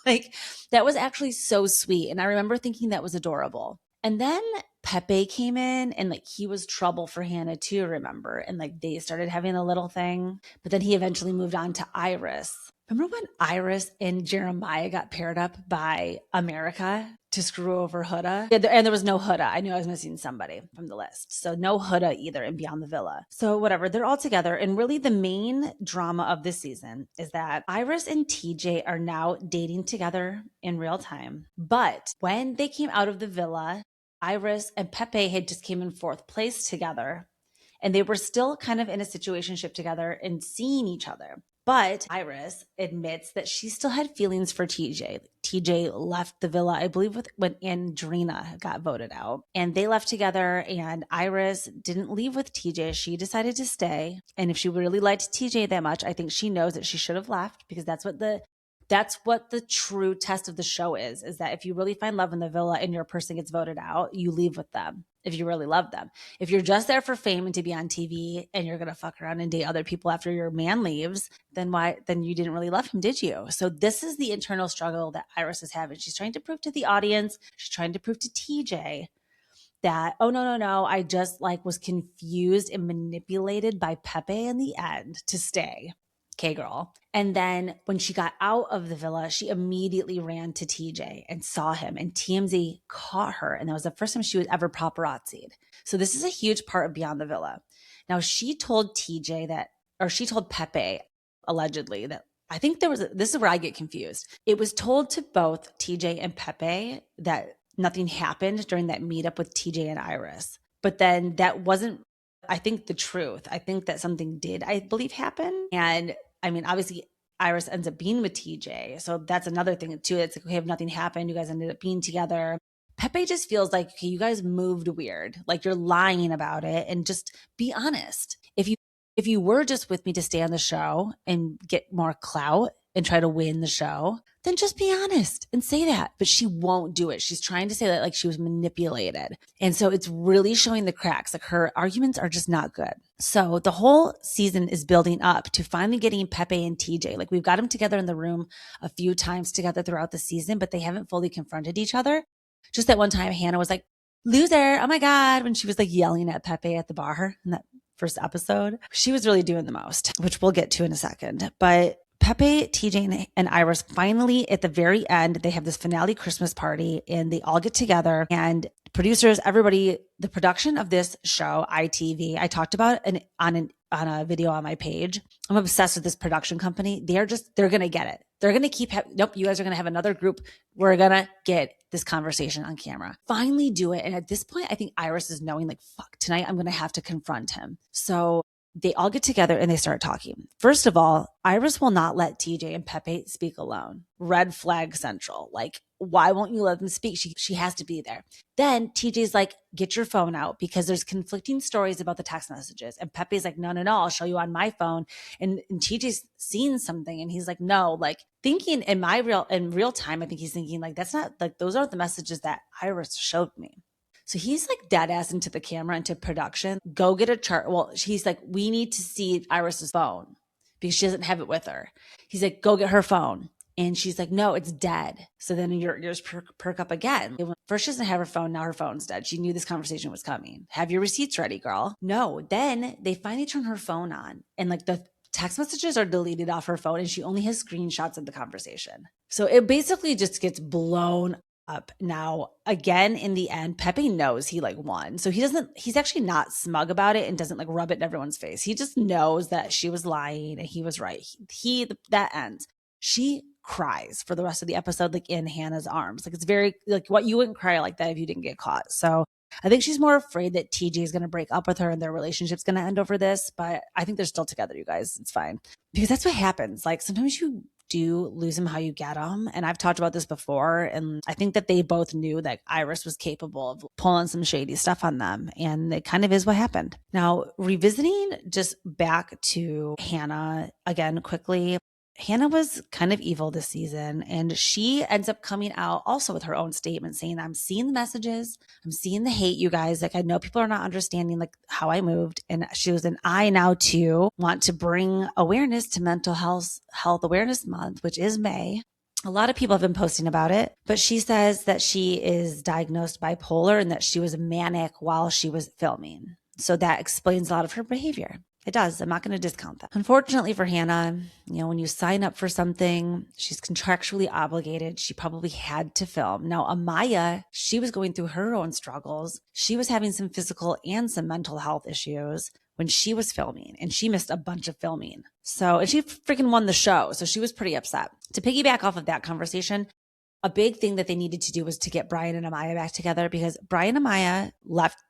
Like, that was actually so sweet. And I remember thinking that was adorable. And then Pepe came in and like he was trouble for Hannah too, remember? And like they started having a little thing, but then he eventually moved on to Iris. Remember when Iris and Jeremiah got paired up by America to screw over Huda? And there was no Huda. I knew I was missing somebody from the list. So no Huda either in Beyond the Villa. So whatever, they're all together. And really the main drama of this season is that Iris and TJ are now dating together in real time. But when they came out of the villa, Iris and Pepe had just came in 4th place together. And they were still kind of in a situationship together and seeing each other. But Iris admits that she still had feelings for TJ. TJ left the villa, I believe, when Andrina got voted out. And they left together, and Iris didn't leave with TJ. She decided to stay. And if she really liked TJ that much, I think she knows that she should have left, because that's what the That's what the true test of the show is that if you really find love in the villa and your person gets voted out, you leave with them if you really love them. If you're just there for fame and to be on TV and you're going to fuck around and date other people after your man leaves, then you didn't really love him, did you? So this is the internal struggle that Iris is having. She's trying to prove to the audience, she's trying to prove to TJ that, oh, no, I just was confused and manipulated by Pepe in the end to stay. Okay, girl. And then when she got out of the villa, she immediately ran to TJ and saw him, and TMZ caught her. And that was the first time she was ever paparazzi'd. So this is a huge part of Beyond the Villa. Now she told she told Pepe allegedly that, I think this is where I get confused. It was told to both TJ and Pepe that nothing happened during that meetup with TJ and Iris. But then that wasn't, I think, the truth. I think that something did, I believe, happen. And I mean, obviously, Iris ends up being with TJ. So that's another thing too. It's like, okay, if nothing happened, you guys ended up being together. Pepe just feels like, okay, you guys moved weird. Like you're lying about it, and just be honest. If you were just with me to stay on the show and get more clout and try to win the show, then just be honest and say that. But she won't do it. She's trying to say that like she was manipulated. And so it's really showing the cracks. Like her arguments are just not good. So the whole season is building up to finally getting Pepe and TJ. Like we've got them together in the room a few times together throughout the season, but they haven't fully confronted each other. Just that one time Hannah was like, loser, oh my God, when she was like yelling at Pepe at the bar in that first episode. She was really doing the most, which we'll get to in a second. But Pepe, TJ, and Iris finally, at the very end, they have this finale Christmas party and they all get together, and producers, everybody, the production of this show, ITV, I talked about on a video on my page. I'm obsessed with this production company. They're going to get it. They're going to keep, nope, you guys are going to have another group. We're going to get this conversation on camera. Finally do it. And at this point, I think Iris is knowing like, fuck, tonight I'm going to have to confront him. So they all get together and they start talking. First of all, Iris will not let TJ and Pepe speak alone. Red flag central. Like, why won't you let them speak? She has to be there. Then TJ's like, get your phone out, because there's conflicting stories about the text messages. And Pepe's like, no, I'll show you on my phone. And TJ's seeing something and he's like, no, like thinking in real time, I think he's thinking like, that's not like, those aren't the messages that Iris showed me. So he's like dead ass into the camera, into production. Go get a chart. Well, he's like, we need to see Iris's phone because she doesn't have it with her. He's like, go get her phone. And she's like, no, it's dead. So then your ears perk up again. First, she doesn't have her phone. Now her phone's dead. She knew this conversation was coming. Have your receipts ready, girl. No. Then they finally turn her phone on, and like the text messages are deleted off her phone, and she only has screenshots of the conversation. So it basically just gets blown up. Now, again, in the end, Pepe knows he like won. So he's actually not smug about it and doesn't like rub it in everyone's face. He just knows that she was lying and he was right. That ends. She cries for the rest of the episode, like in Hannah's arms. Like it's very like, what, you wouldn't cry like that if you didn't get caught. So I think she's more afraid that TJ is going to break up with her and their relationship's going to end over this. But I think they're still together, you guys. It's fine. Because that's what happens. Like sometimes you do lose them how you get them. And I've talked about this before. And I think that they both knew that Iris was capable of pulling some shady stuff on them. And it kind of is what happened. Now, revisiting just back to Hannah again quickly. Hannah was kind of evil this season, and she ends up coming out also with her own statement saying, I'm seeing the messages, I'm seeing the hate, you guys. Like, I know people are not understanding like how I moved. And she was I now too want to bring awareness to Mental Health Awareness Month, which is May. A lot of people have been posting about it, but she says that she is diagnosed bipolar and that she was manic while she was filming. So that explains a lot of her behavior. It does. I'm not going to discount that. Unfortunately for Hannah, when you sign up for something, she's contractually obligated. She probably had to film. Now, Amaya, she was going through her own struggles. She was having some physical and some mental health issues when she was filming, and she missed a bunch of filming. And she freaking won the show. So she was pretty upset. To piggyback off of that conversation, a big thing that they needed to do was to get Brian and Amaya back together, because Brian and Amaya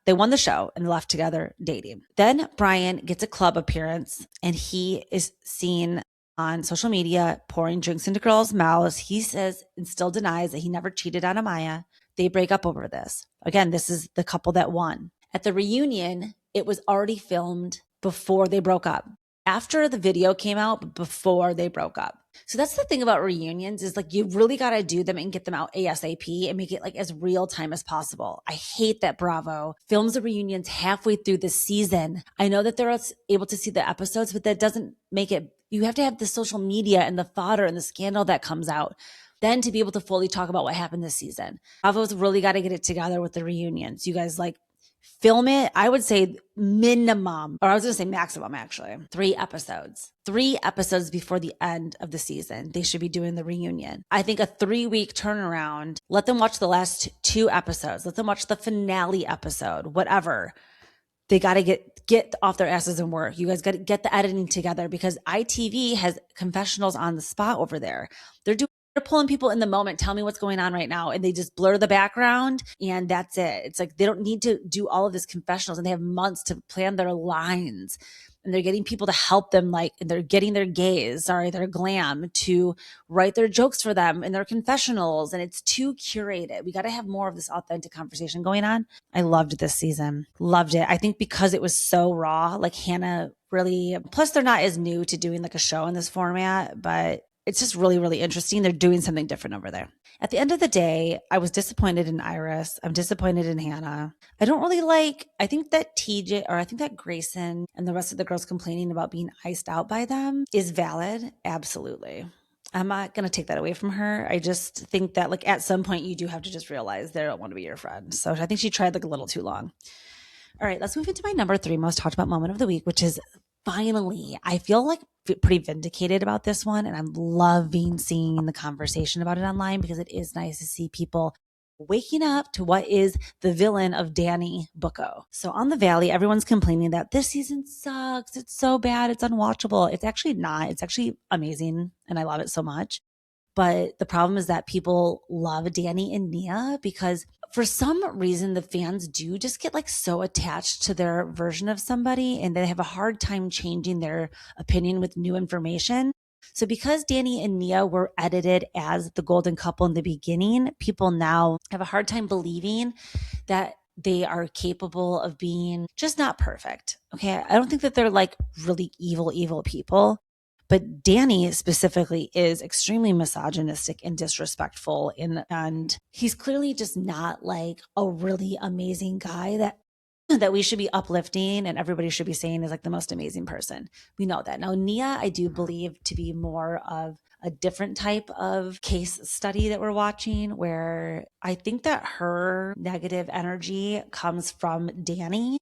they won the show and left together dating. Then Brian gets a club appearance and he is seen on social media pouring drinks into girls' mouths. He says and still denies that he never cheated on Amaya. They break up over this. Again, this is the couple that won. At the reunion, it was already filmed before they broke up. after the video came out, but before they broke up. So that's the thing about reunions is like you really got to do them and get them out ASAP and make it like as real time as possible. I hate that Bravo films the reunions halfway through the season. I know that they're able to see the episodes, but that doesn't make it. You have to have the social media and the fodder and the scandal that comes out then to be able to fully talk about what happened this season. Bravo's really got to get it together with the reunions. You guys like film it. I would say minimum, or I was going to say maximum actually, 3 episodes. 3 episodes before the end of the season. They should be doing the reunion. I think a 3-week turnaround. Let them watch the last 2 episodes. Let them watch the finale episode, whatever. They got to get off their asses and work. You guys got to get the editing together because ITV has confessionals on the spot over there. They're pulling people in the moment. Tell me what's going on right now. And they just blur the background and that's it. It's like they don't need to do all of this confessionals and they have months to plan their lines. And they're getting people to help them, like, and they're getting their their glam to write their jokes for them in their confessionals. And it's too curated. We got to have more of this authentic conversation going on. I loved this season. Loved it. I think because it was so raw, like Hannah really, plus they're not as new to doing like a show in this format, but it's just really, really interesting. They're doing something different over there. At the end of the day, I was disappointed in Iris. I'm disappointed in Hannah. I don't really I think that Grayson and the rest of the girls complaining about being iced out by them is valid. Absolutely. I'm not going to take that away from her. I just think that like at some point you do have to just realize they don't want to be your friend. So I think she tried like a little too long. All right, let's move into my number 3 most talked about moment of the week, which is finally, I feel like pretty vindicated about this one. And I'm loving seeing the conversation about it online because it is nice to see people waking up to what is the villain of Danny Bucco. So on the Valley, everyone's complaining that this season sucks. It's so bad. It's unwatchable. It's actually not. It's actually amazing. And I love it so much. But the problem is that people love Danny and Nia because for some reason, the fans do just get like so attached to their version of somebody and they have a hard time changing their opinion with new information. So because Danny and Nia were edited as the golden couple in the beginning, people now have a hard time believing that they are capable of being just not perfect. Okay. I don't think that they're like really evil people. But Danny specifically is extremely misogynistic and disrespectful. And he's clearly just not like a really amazing guy that we should be uplifting and everybody should be saying is like the most amazing person. We know that. Now, Nia, I do believe to be more of a different type of case study that we're watching where I think that her negative energy comes from Danny.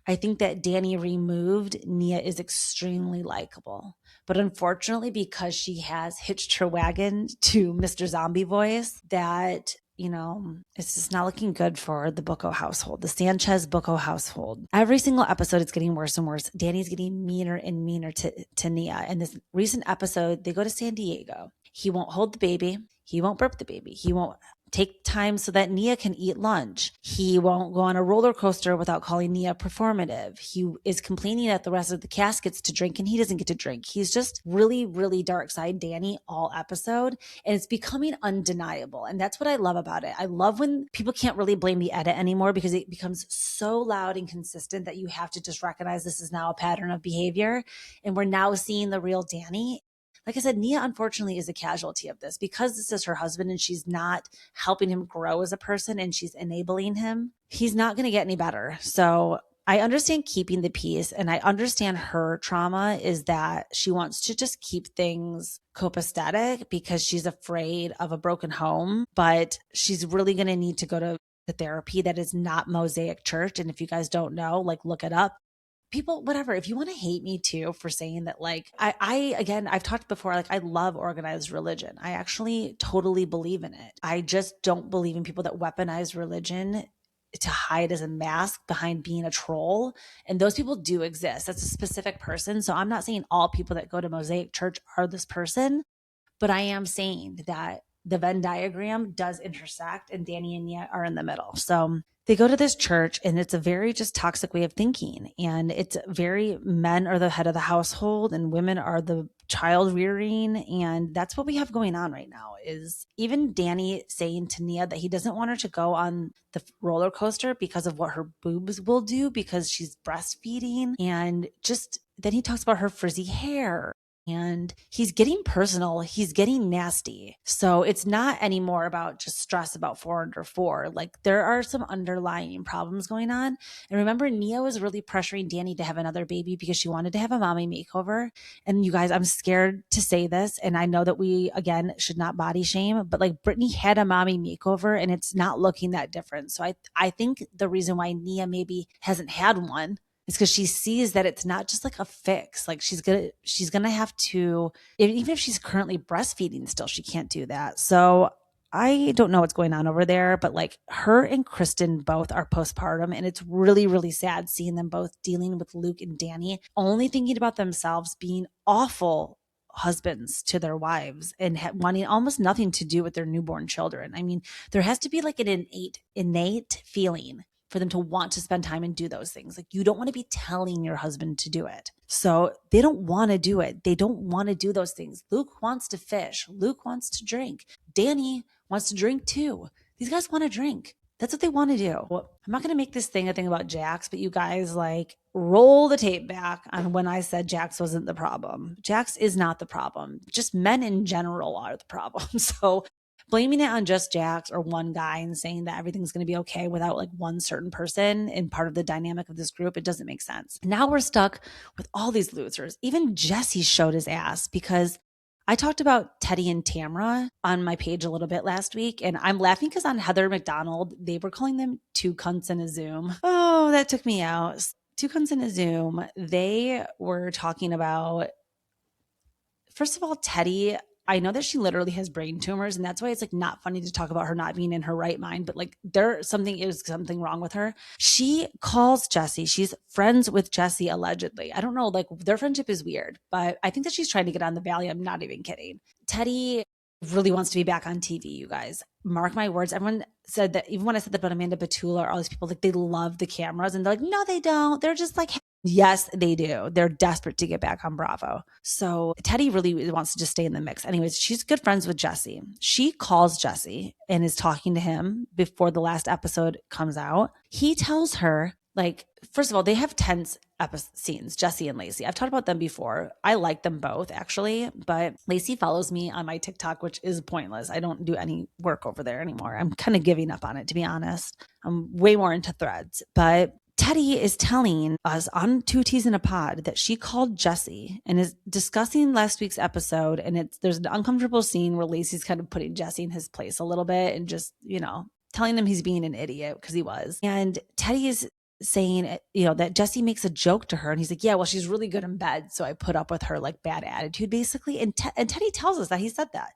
I think that Danny removed, Nia is extremely likable. But unfortunately, because she has hitched her wagon to Mr. Zombie voice, that, it's just not looking good for the Bucco household, the Sanchez Bucco household. Every single episode, it's getting worse and worse. Danny's getting meaner and meaner to Nia. And this recent episode, they go to San Diego. He won't hold the baby. He won't burp the baby. He won't take time so that Nia can eat lunch. He won't go on a roller coaster without calling Nia performative. He is complaining at the rest of the cast gets to drink and he doesn't get to drink. He's just really, really dark side Danny all episode. And it's becoming undeniable. And that's what I love about it. I love when people can't really blame the edit anymore because it becomes so loud and consistent that you have to just recognize this is now a pattern of behavior. And we're now seeing the real Danny. Like I said, Nia, unfortunately, is a casualty of this because this is her husband and she's not helping him grow as a person and she's enabling him. He's not going to get any better. So I understand keeping the peace and I understand her trauma is that she wants to just keep things copacetic because she's afraid of a broken home, but she's really going to need to go to the therapy that is not Mosaic Church. And if you guys don't know, like look it up. People, whatever, if you want to hate me too for saying that, like, again, I've talked before, like, I love organized religion. I actually totally believe in it. I just don't believe in people that weaponize religion to hide as a mask behind being a troll. And those people do exist. That's a specific person. So I'm not saying all people that go to Mosaic Church are this person, but I am saying that the Venn diagram does intersect and Danny and Nia are in the middle. So they go to this church and it's a very just toxic way of thinking. And it's very men are the head of the household and women are the child rearing. And that's what we have going on right now is even Danny saying to Nia that he doesn't want her to go on the roller coaster because of what her boobs will do because she's breastfeeding and just then he talks about her frizzy hair. And he's getting personal. He's getting nasty. So it's not anymore about just stress about 404. Like there are some underlying problems going on. And remember, Nia was really pressuring Danny to have another baby because she wanted to have a mommy makeover. And you guys, I'm scared to say this. And I know that we, again, should not body shame, but like Brittany had a mommy makeover and it's not looking that different. So I think the reason why Nia maybe hasn't had one, it's because she sees that it's not just like a fix. Like she's gonna have to, even if she's currently breastfeeding still, she can't do that. So I don't know what's going on over there, but like her and Kristen both are postpartum, and it's really, really sad seeing them both dealing with Luke and Danny, only thinking about themselves being awful husbands to their wives and wanting almost nothing to do with their newborn children. I mean, there has to be like an innate feeling for them to want to spend time and do those things. Like you don't want to be telling your husband to do it. So they don't want to do it. They don't want to do those things. Luke wants to fish. Luke wants to drink. Danny wants to drink too. These guys want to drink. That's what they want to do. Well, I'm not going to make this thing a thing about Jax, but you guys like roll the tape back on when I said Jax wasn't the problem. Jax is not the problem. Just men in general are the problem. So blaming it on just Jax or one guy and saying that everything's going to be okay without like one certain person and part of the dynamic of this group, it doesn't make sense. Now we're stuck with all these losers. Even Jesse showed his ass because I talked about Teddy and Tamra on my page a little bit last week, and I'm laughing because on Heather McDonald, they were calling them two cunts in a Zoom. Oh, that took me out. Two cunts in a Zoom. They were talking about, first of all, Teddy, I know that she literally has brain tumors, and that's why it's like not funny to talk about her not being in her right mind, but like something wrong with her. She calls Jesse. She's friends with Jesse allegedly. I don't know, like their friendship is weird, but I think that she's trying to get on the Valley. I'm not even kidding. Teddy really wants to be back on TV, you guys. Mark my words. Everyone said that, even when I said that about Amanda Batula or all these people, like they love the cameras, and they're like, no, they don't. They're just like, yes, they do. They're desperate to get back on Bravo. So Teddy really wants to just stay in the mix. Anyways, she's good friends with Jesse. She calls Jesse and is talking to him before the last episode comes out. He tells her, like, first of all, they have tense scenes, Jesse and Lacey. I've talked about them before. I like them both, actually, but Lacey follows me on my TikTok, which is pointless. I don't do any work over there anymore. I'm kind of giving up on it, to be honest. I'm way more into Threads, but Teddy is telling us on Two Teas in a Pod that she called Jesse and is discussing last week's episode. And there's an uncomfortable scene where Lacey's kind of putting Jesse in his place a little bit and just, telling him he's being an idiot because he was. And Teddy is saying, that Jesse makes a joke to her. And he's like, yeah, well, she's really good in bed. So I put up with her like bad attitude, basically. And Teddy tells us that he said that.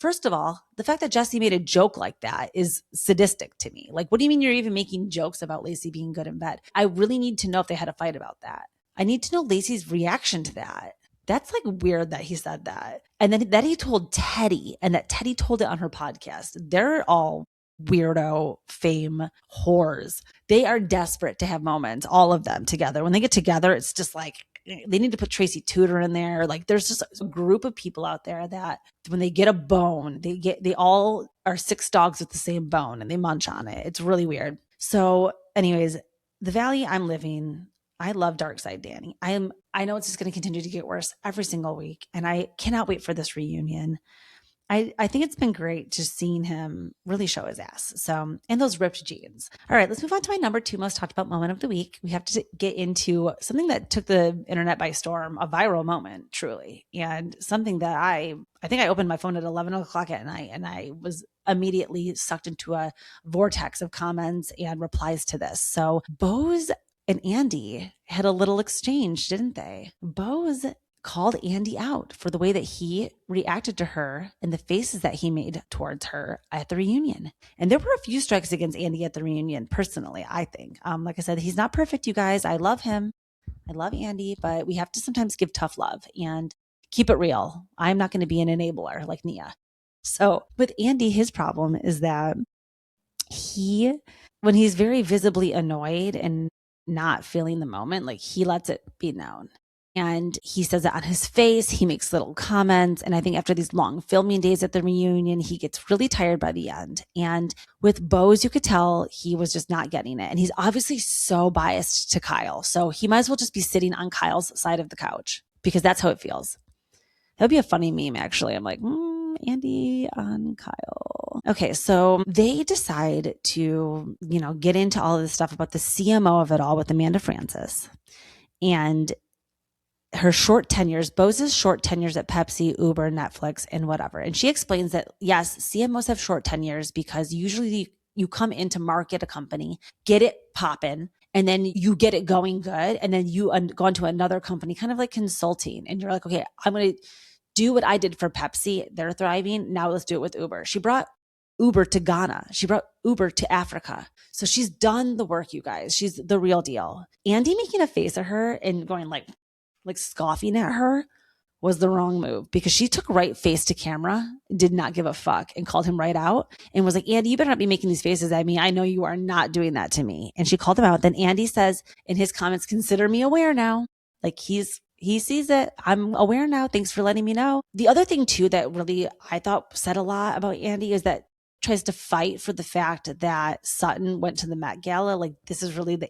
First of all, the fact that Jesse made a joke like that is sadistic to me. Like, what do you mean you're even making jokes about Lacey being good in bed? I really need to know if they had a fight about that. I need to know Lacey's reaction to that. That's like weird that he said that. And then that he told Teddy, and that Teddy told it on her podcast. They're all weirdo fame whores. They are desperate to have moments, all of them together. When they get together, it's just like, they need to put Tracy Tudor in there. Like there's just a group of people out there that when they get a bone, they all are six dogs with the same bone and they munch on it. It's really weird. So anyways, the Valley I'm living, I love Dark Side Danny. I know it's just going to continue to get worse every single week. And I cannot wait for this reunion. I think it's been great just seeing him really show his ass. So, and those ripped jeans. All right, let's move on to my number 2 most talked about moment of the week. We have to get into something that took the internet by storm, a viral moment, truly. And something that I think I opened my phone at 11 o'clock at night and I was immediately sucked into a vortex of comments and replies to this. So Boz and Andy had a little exchange, didn't they? Boz called Andy out for the way that he reacted to her and the faces that he made towards her at the reunion. And there were a few strikes against Andy at the reunion, personally, I think. Like I said, he's not perfect, you guys. I love him. I love Andy, but we have to sometimes give tough love and keep it real. I'm not going to be an enabler like Nia. So with Andy, his problem is that when he's very visibly annoyed and not feeling the moment, like he lets it be known. And he says it on his face. He makes little comments. And I think after these long filming days at the reunion, he gets really tired by the end. And with Boz, you could tell he was just not getting it. And he's obviously so biased to Kyle. So he might as well just be sitting on Kyle's side of the couch because that's how it feels. That would be a funny meme, actually. I'm like, Andy on Kyle. Okay, so they decide to, get into all of this stuff about the CMO of it all with Amanda Francis. And her short tenures, Boz's short tenures at Pepsi, Uber, Netflix, and whatever. And she explains that, yes, CMOs have short tenures because usually you come in to market a company, get it popping, and then you get it going good. And then you go on to another company, kind of like consulting. And you're like, okay, I'm going to do what I did for Pepsi. They're thriving. Now let's do it with Uber. She brought Uber to Ghana. She brought Uber to Africa. So she's done the work, you guys. She's the real deal. Andy making a face at her and going like scoffing at her was the wrong move because she took right face to camera, did not give a fuck, and called him right out and was like, Andy, you better not be making these faces at me. I know you are not doing that to me. And she called him out. Then Andy says in his comments, consider me aware now. Like he sees it. I'm aware now. Thanks for letting me know. The other thing too that really I thought said a lot about Andy is that tries to fight for the fact that Sutton went to the Met Gala. Like this is really the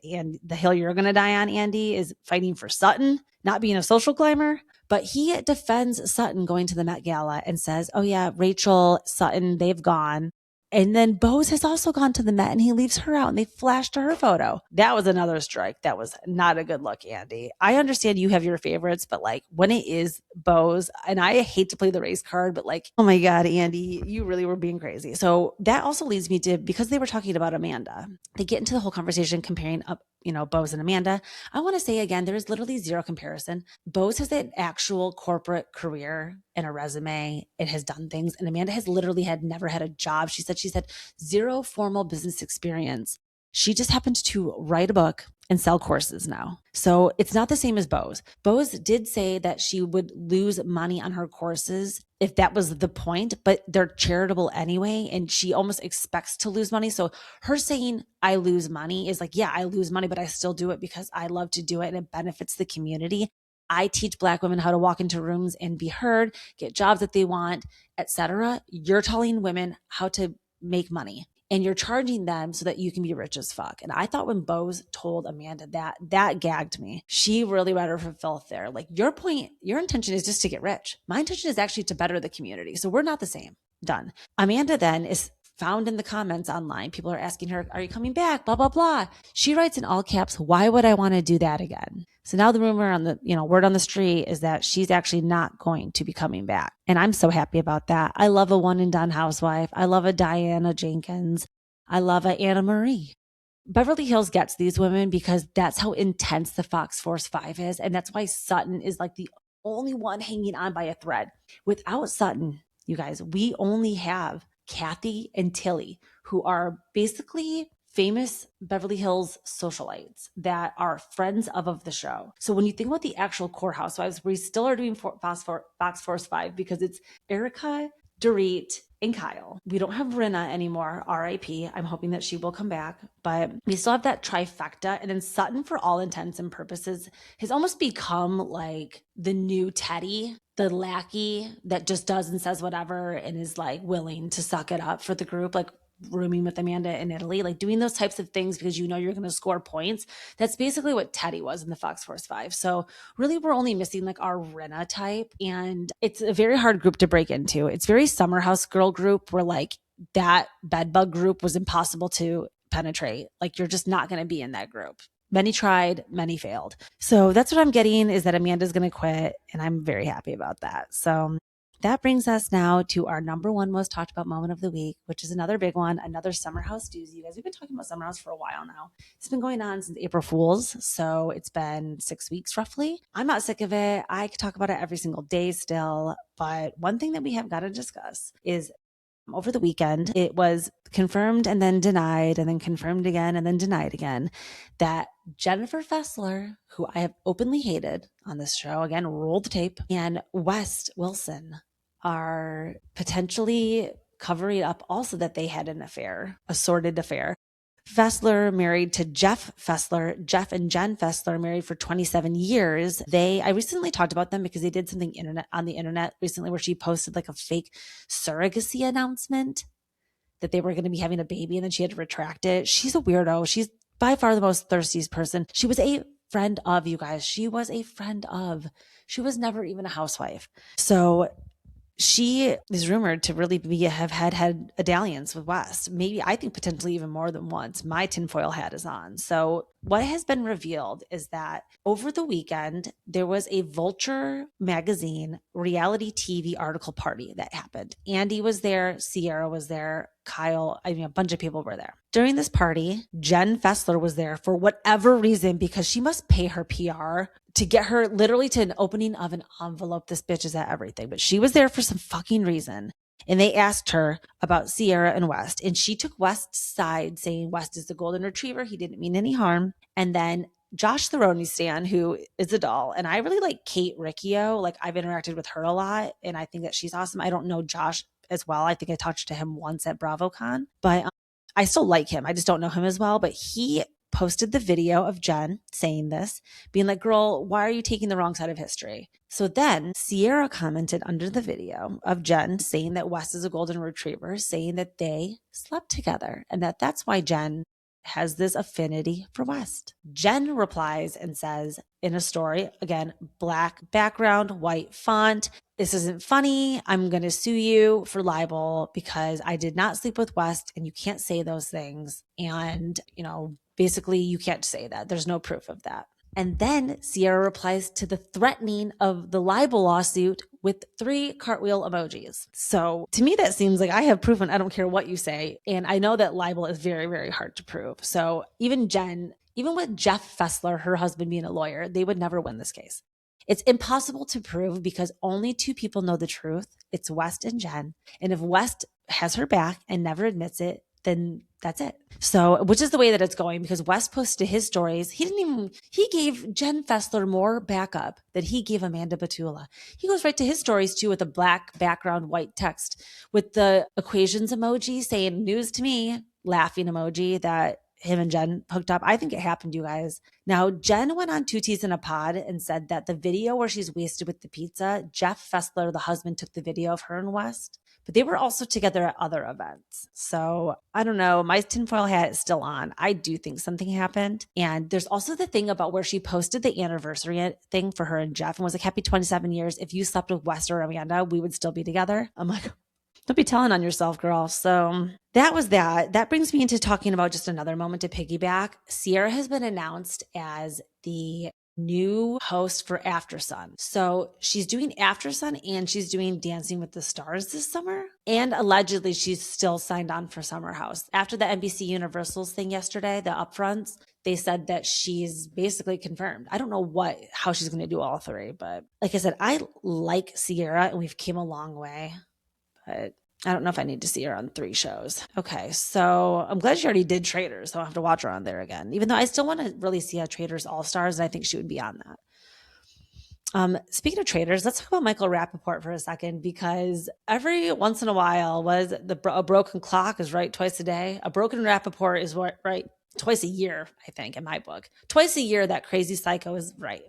hill you're going to die on, Andy, is fighting for Sutton, not being a social climber. But he defends Sutton going to the Met Gala and says, oh yeah, Rachel, Sutton, they've gone. And then Boz has also gone to the Met and he leaves her out and they flashed to her photo. That was another strike. That was not a good look, Andy. I understand you have your favorites, but like when it is Boz, and I hate to play the race card, but like, oh my God, Andy, you really were being crazy. So that also leads me to, because they were talking about Amanda, they get into the whole conversation comparing up, Boz and Amanda. I want to say again, there is literally zero comparison. Boz has an actual corporate career and a resume. It has done things. And Amanda has literally never had a job. She said zero formal business experience. She just happened to write a book and sell courses now. So it's not the same as Boz. Boz did say that she would lose money on her courses if that was the point, but they're charitable anyway. And she almost expects to lose money. So her saying, I lose money is like, yeah, I lose money, but I still do it because I love to do it and it benefits the community. I teach Black women how to walk into rooms and be heard, get jobs that they want, etc. You're telling women how to make money. And you're charging them so that you can be rich as fuck. And I thought when Boz told Amanda that gagged me. She really read her for filth there. Like your intention is just to get rich. My intention is actually to better the community. So we're not the same. Done. Amanda then is found in the comments online. People are asking her, are you coming back? Blah, blah, blah. She writes in all caps, why would I want to do that again? So now the rumor on the, word on the street is that she's actually not going to be coming back. And I'm so happy about that. I love a one and done housewife. I love a Diana Jenkins. I love a Anna Marie. Beverly Hills gets these women because that's how intense the Fox Force 5 is. And that's why Sutton is like the only one hanging on by a thread. Without Sutton, you guys, we only have Kathy and Tilly, who are basically famous Beverly Hills socialites that are friends of the show. So when you think about the actual core housewives, we still are doing Fox Force 5 because it's Erica, Dorit, and Kyle. We don't have Rinna anymore, RIP. I'm hoping that she will come back, but we still have that trifecta. And then Sutton, for all intents and purposes, has almost become like the new Teddy, the lackey that just does and says whatever and is like willing to suck it up for the group, like rooming with Amanda in Italy, like doing those types of things because you're going to score points. That's basically what Teddy was in the Fox Force 5. So really we're only missing like our Rinna type, and it's a very hard group to break into. It's very Summer House girl group where like that bedbug group was impossible to penetrate. Like you're just not going to be in that group. Many tried, many failed. So that's what I'm getting, is that Amanda's going to quit, and I'm very happy about that. So that brings us now to our number one most talked about moment of the week, which is another big one, another Summer House doozy. You guys, we've been talking about Summer House for a while now. It's been going on since April Fool's, so it's been 6 weeks roughly. I'm not sick of it. I could talk about it every single day still, but one thing that we have got to discuss is over the weekend, it was confirmed and then denied and then confirmed again and then denied again that Jennifer Fessler, who I have openly hated on this show, again, roll the tape, and West Wilson are potentially covering up also that they had an affair, a sordid affair. Fessler married to Jeff Fessler. Jeff and Jen Fessler married for 27 years. I recently talked about them because they did something on the internet recently where she posted like a fake surrogacy announcement that they were going to be having a baby and then she had to retract it. She's a weirdo. She's by far the most thirstiest person. She was a friend of, you guys. She was a friend of. She was never even a housewife. So she is rumored to really have had a dalliance with West. Maybe, I think potentially even more than once. My tinfoil hat is on. So what has been revealed is that over the weekend, there was a Vulture magazine reality TV article party that happened. Andy was there. Sierra was there. Kyle, a bunch of people were there. During this party, Jen Fessler was there for whatever reason, because she must pay her PR to get her literally to an opening of an envelope. This bitch is at everything, but she was there for some fucking reason. And they asked her about Sierra and West, and she took West's side, saying West is the golden retriever. He didn't mean any harm. And then Josh Theroney Stan, who is a doll, and I really like Kate Riccio. Like, I've interacted with her a lot, and I think that she's awesome. I don't know Josh as well. I think I talked to him once at BravoCon, but I still like him. I just don't know him as well. But he posted the video of Jen saying this, being like, girl, why are you taking the wrong side of history? So then Sierra commented under the video of Jen saying that West is a golden retriever, saying that they slept together and that's why Jen has this affinity for West. Jen replies and says in a story, again, black background, white font, this isn't funny. I'm going to sue you for libel because I did not sleep with West and you can't say those things. And, basically you can't say that. There's no proof of that. And then Sierra replies to the threatening of the libel lawsuit with 3 cartwheel emojis. So to me, that seems like I have proven I don't care what you say. And I know that libel is very, very hard to prove. So even with Jeff Fessler, her husband being a lawyer, they would never win this case. It's impossible to prove because only 2 people know the truth. It's West and Jen. And if West has her back and never admits it, then that's it. So, which is the way that it's going, because West posted his stories. He gave Jen Fessler more backup than he gave Amanda Batula. He goes right to his stories too with a black background, white text with the equations emoji saying news to me, laughing emoji that him and Jen hooked up. I think it happened, you guys. Now, Jen went on Two Teas in a Pod and said that the video where she's wasted with the pizza, Jeff Fessler, the husband, took the video of her and West. But they were also together at other events. So I don't know. My tinfoil hat is still on. I do think something happened. And there's also the thing about where she posted the anniversary thing for her and Jeff and was like, happy 27 years. If you slept with West or Amanda, we would still be together. I'm like, don't be telling on yourself, girl. So that was that. That brings me into talking about just another moment to piggyback. Sierra has been announced as the new host for After Sun. So she's doing After Sun and she's doing Dancing with the Stars this summer. And allegedly she's still signed on for Summer House. After the NBC Universal's thing yesterday, the upfronts, they said that she's basically confirmed. I don't know how she's going to do all 3, but like I said, I like Sierra and we've came a long way, but I don't know if I need to see her on 3 shows. Okay, so I'm glad she already did Traders, so I'll have to watch her on there again, even though I still want to really see a Traders All-Stars, and I think she would be on that. Speaking of Traders, let's talk about Michael Rappaport for a second, because every once in a while, a broken clock is right twice a day. A broken Rappaport is right twice a year, I think, in my book. Twice a year, that crazy psycho is right.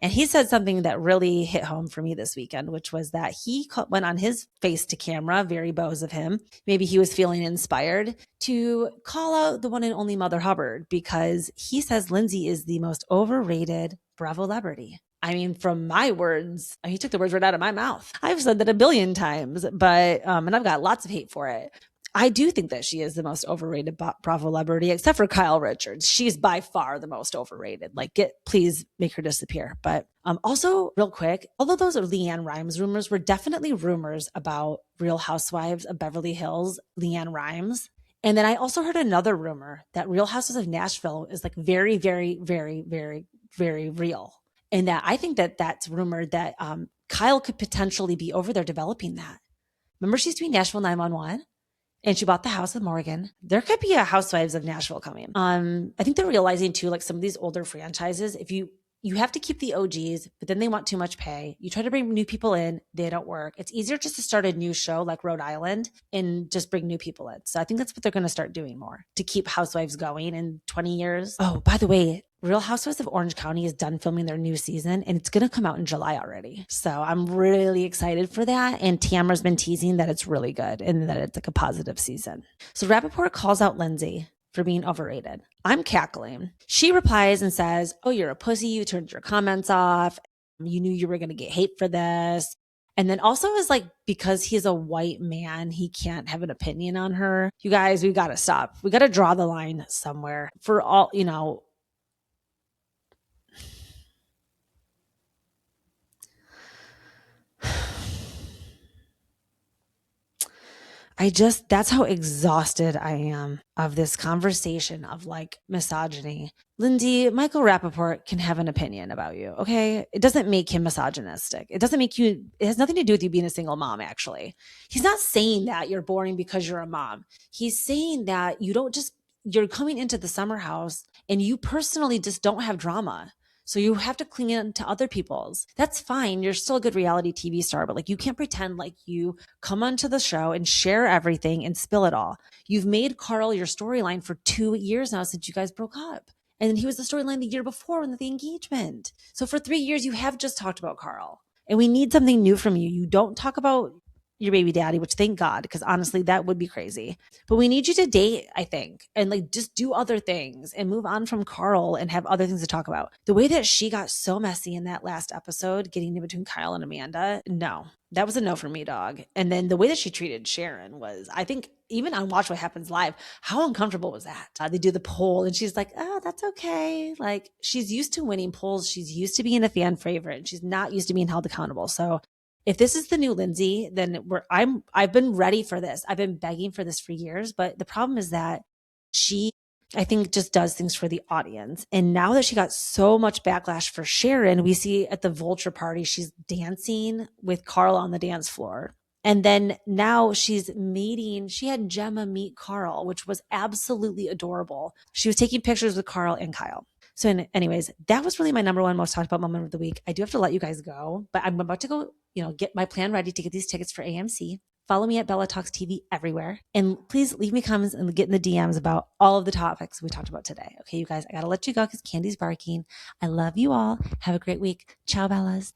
And he said something that really hit home for me this weekend, which was that he went on his face to camera, very Boz of him. Maybe he was feeling inspired to call out the one and only Mother Hubbard, because he says Lindsay is the most overrated Bravo celebrity. I mean, from my words, he took the words right out of my mouth. I've said that a billion times, but and I've got lots of hate for it. I do think that she is the most overrated Bravo celebrity, except for Kyle Richards. She's by far the most overrated. Please make her disappear. But also, real quick, although those are LeAnn Rimes rumors, were definitely rumors about Real Housewives of Beverly Hills, LeAnn Rimes. And then I also heard another rumor that Real Housewives of Nashville is very, very, very, very, very real. And that I think that that's rumored that Kyle could potentially be over there developing that. Remember, she's doing Nashville 911? And she bought the house with Morgan. There could be a Housewives of Nashville coming. I think they're realizing too, some of these older franchises, if you you have to keep the OGs, but then they want too much pay. You try to bring new people in, they don't work. It's easier just to start a new show like Rhode Island and just bring new people in. So I think that's what they're going to start doing more to keep Housewives going in 20 years. Oh, by the way, Real Housewives of Orange County is done filming their new season and it's going to come out in July already. So I'm really excited for that. And Tamara's been teasing that it's really good and that it's like a positive season. So Rappaport calls out Lindsay for being overrated. I'm cackling. She replies and says, oh, you're a pussy. You turned your comments off. You knew you were going to get hate for this. And then also is like, because he's a white man, he can't have an opinion on her. You guys, we got to stop. We got to draw the line somewhere for all, you know. That's how exhausted I am of this conversation of like misogyny. Lindsay, Michael Rappaport can have an opinion about you, okay? It doesn't make him misogynistic. It has nothing to do with you being a single mom, actually. He's not saying that you're boring because you're a mom. He's saying that you're coming into the summer house and you personally just don't have drama. So you have to cling in to other people's. That's fine. You're still a good reality TV star, but like you can't pretend like you come onto the show and share everything and spill it all. You've made Carl your storyline for 2 years now since you guys broke up. And then he was the storyline the year before in the engagement. So for 3 years, you have just talked about Carl. And we need something new from you. You don't talk about your baby daddy, which thank God, because honestly, that would be crazy. But we need you to date, I think, and like just do other things and move on from Carl and have other things to talk about. The way that she got so messy in that last episode, getting in between Kyle and Amanda, no, that was a no for me, dog. And then the way that she treated Sharon was, I think, even on Watch What Happens Live, how uncomfortable was that? They do the poll and she's like, oh, that's okay. Like she's used to winning polls. She's used to being a fan favorite and she's not used to being held accountable. So if this is the new Lindsay, then I've been ready for this. I've been begging for this for years, but the problem is that she, I think, just does things for the audience. And now that she got so much backlash for Sharon, we see at the Vulture party, she's dancing with Carl on the dance floor. And then now she had Gemma meet Carl, which was absolutely adorable. She was taking pictures with Carl and Kyle. So anyways, that was really my number one most talked about moment of the week. I do have to let you guys go, but I'm about to go, get my plan ready to get these tickets for AMC. Follow me at Bella Talks TV everywhere. And please leave me comments and get in the DMs about all of the topics we talked about today. Okay, you guys, I got to let you go because Candy's barking. I love you all. Have a great week. Ciao, Bellas.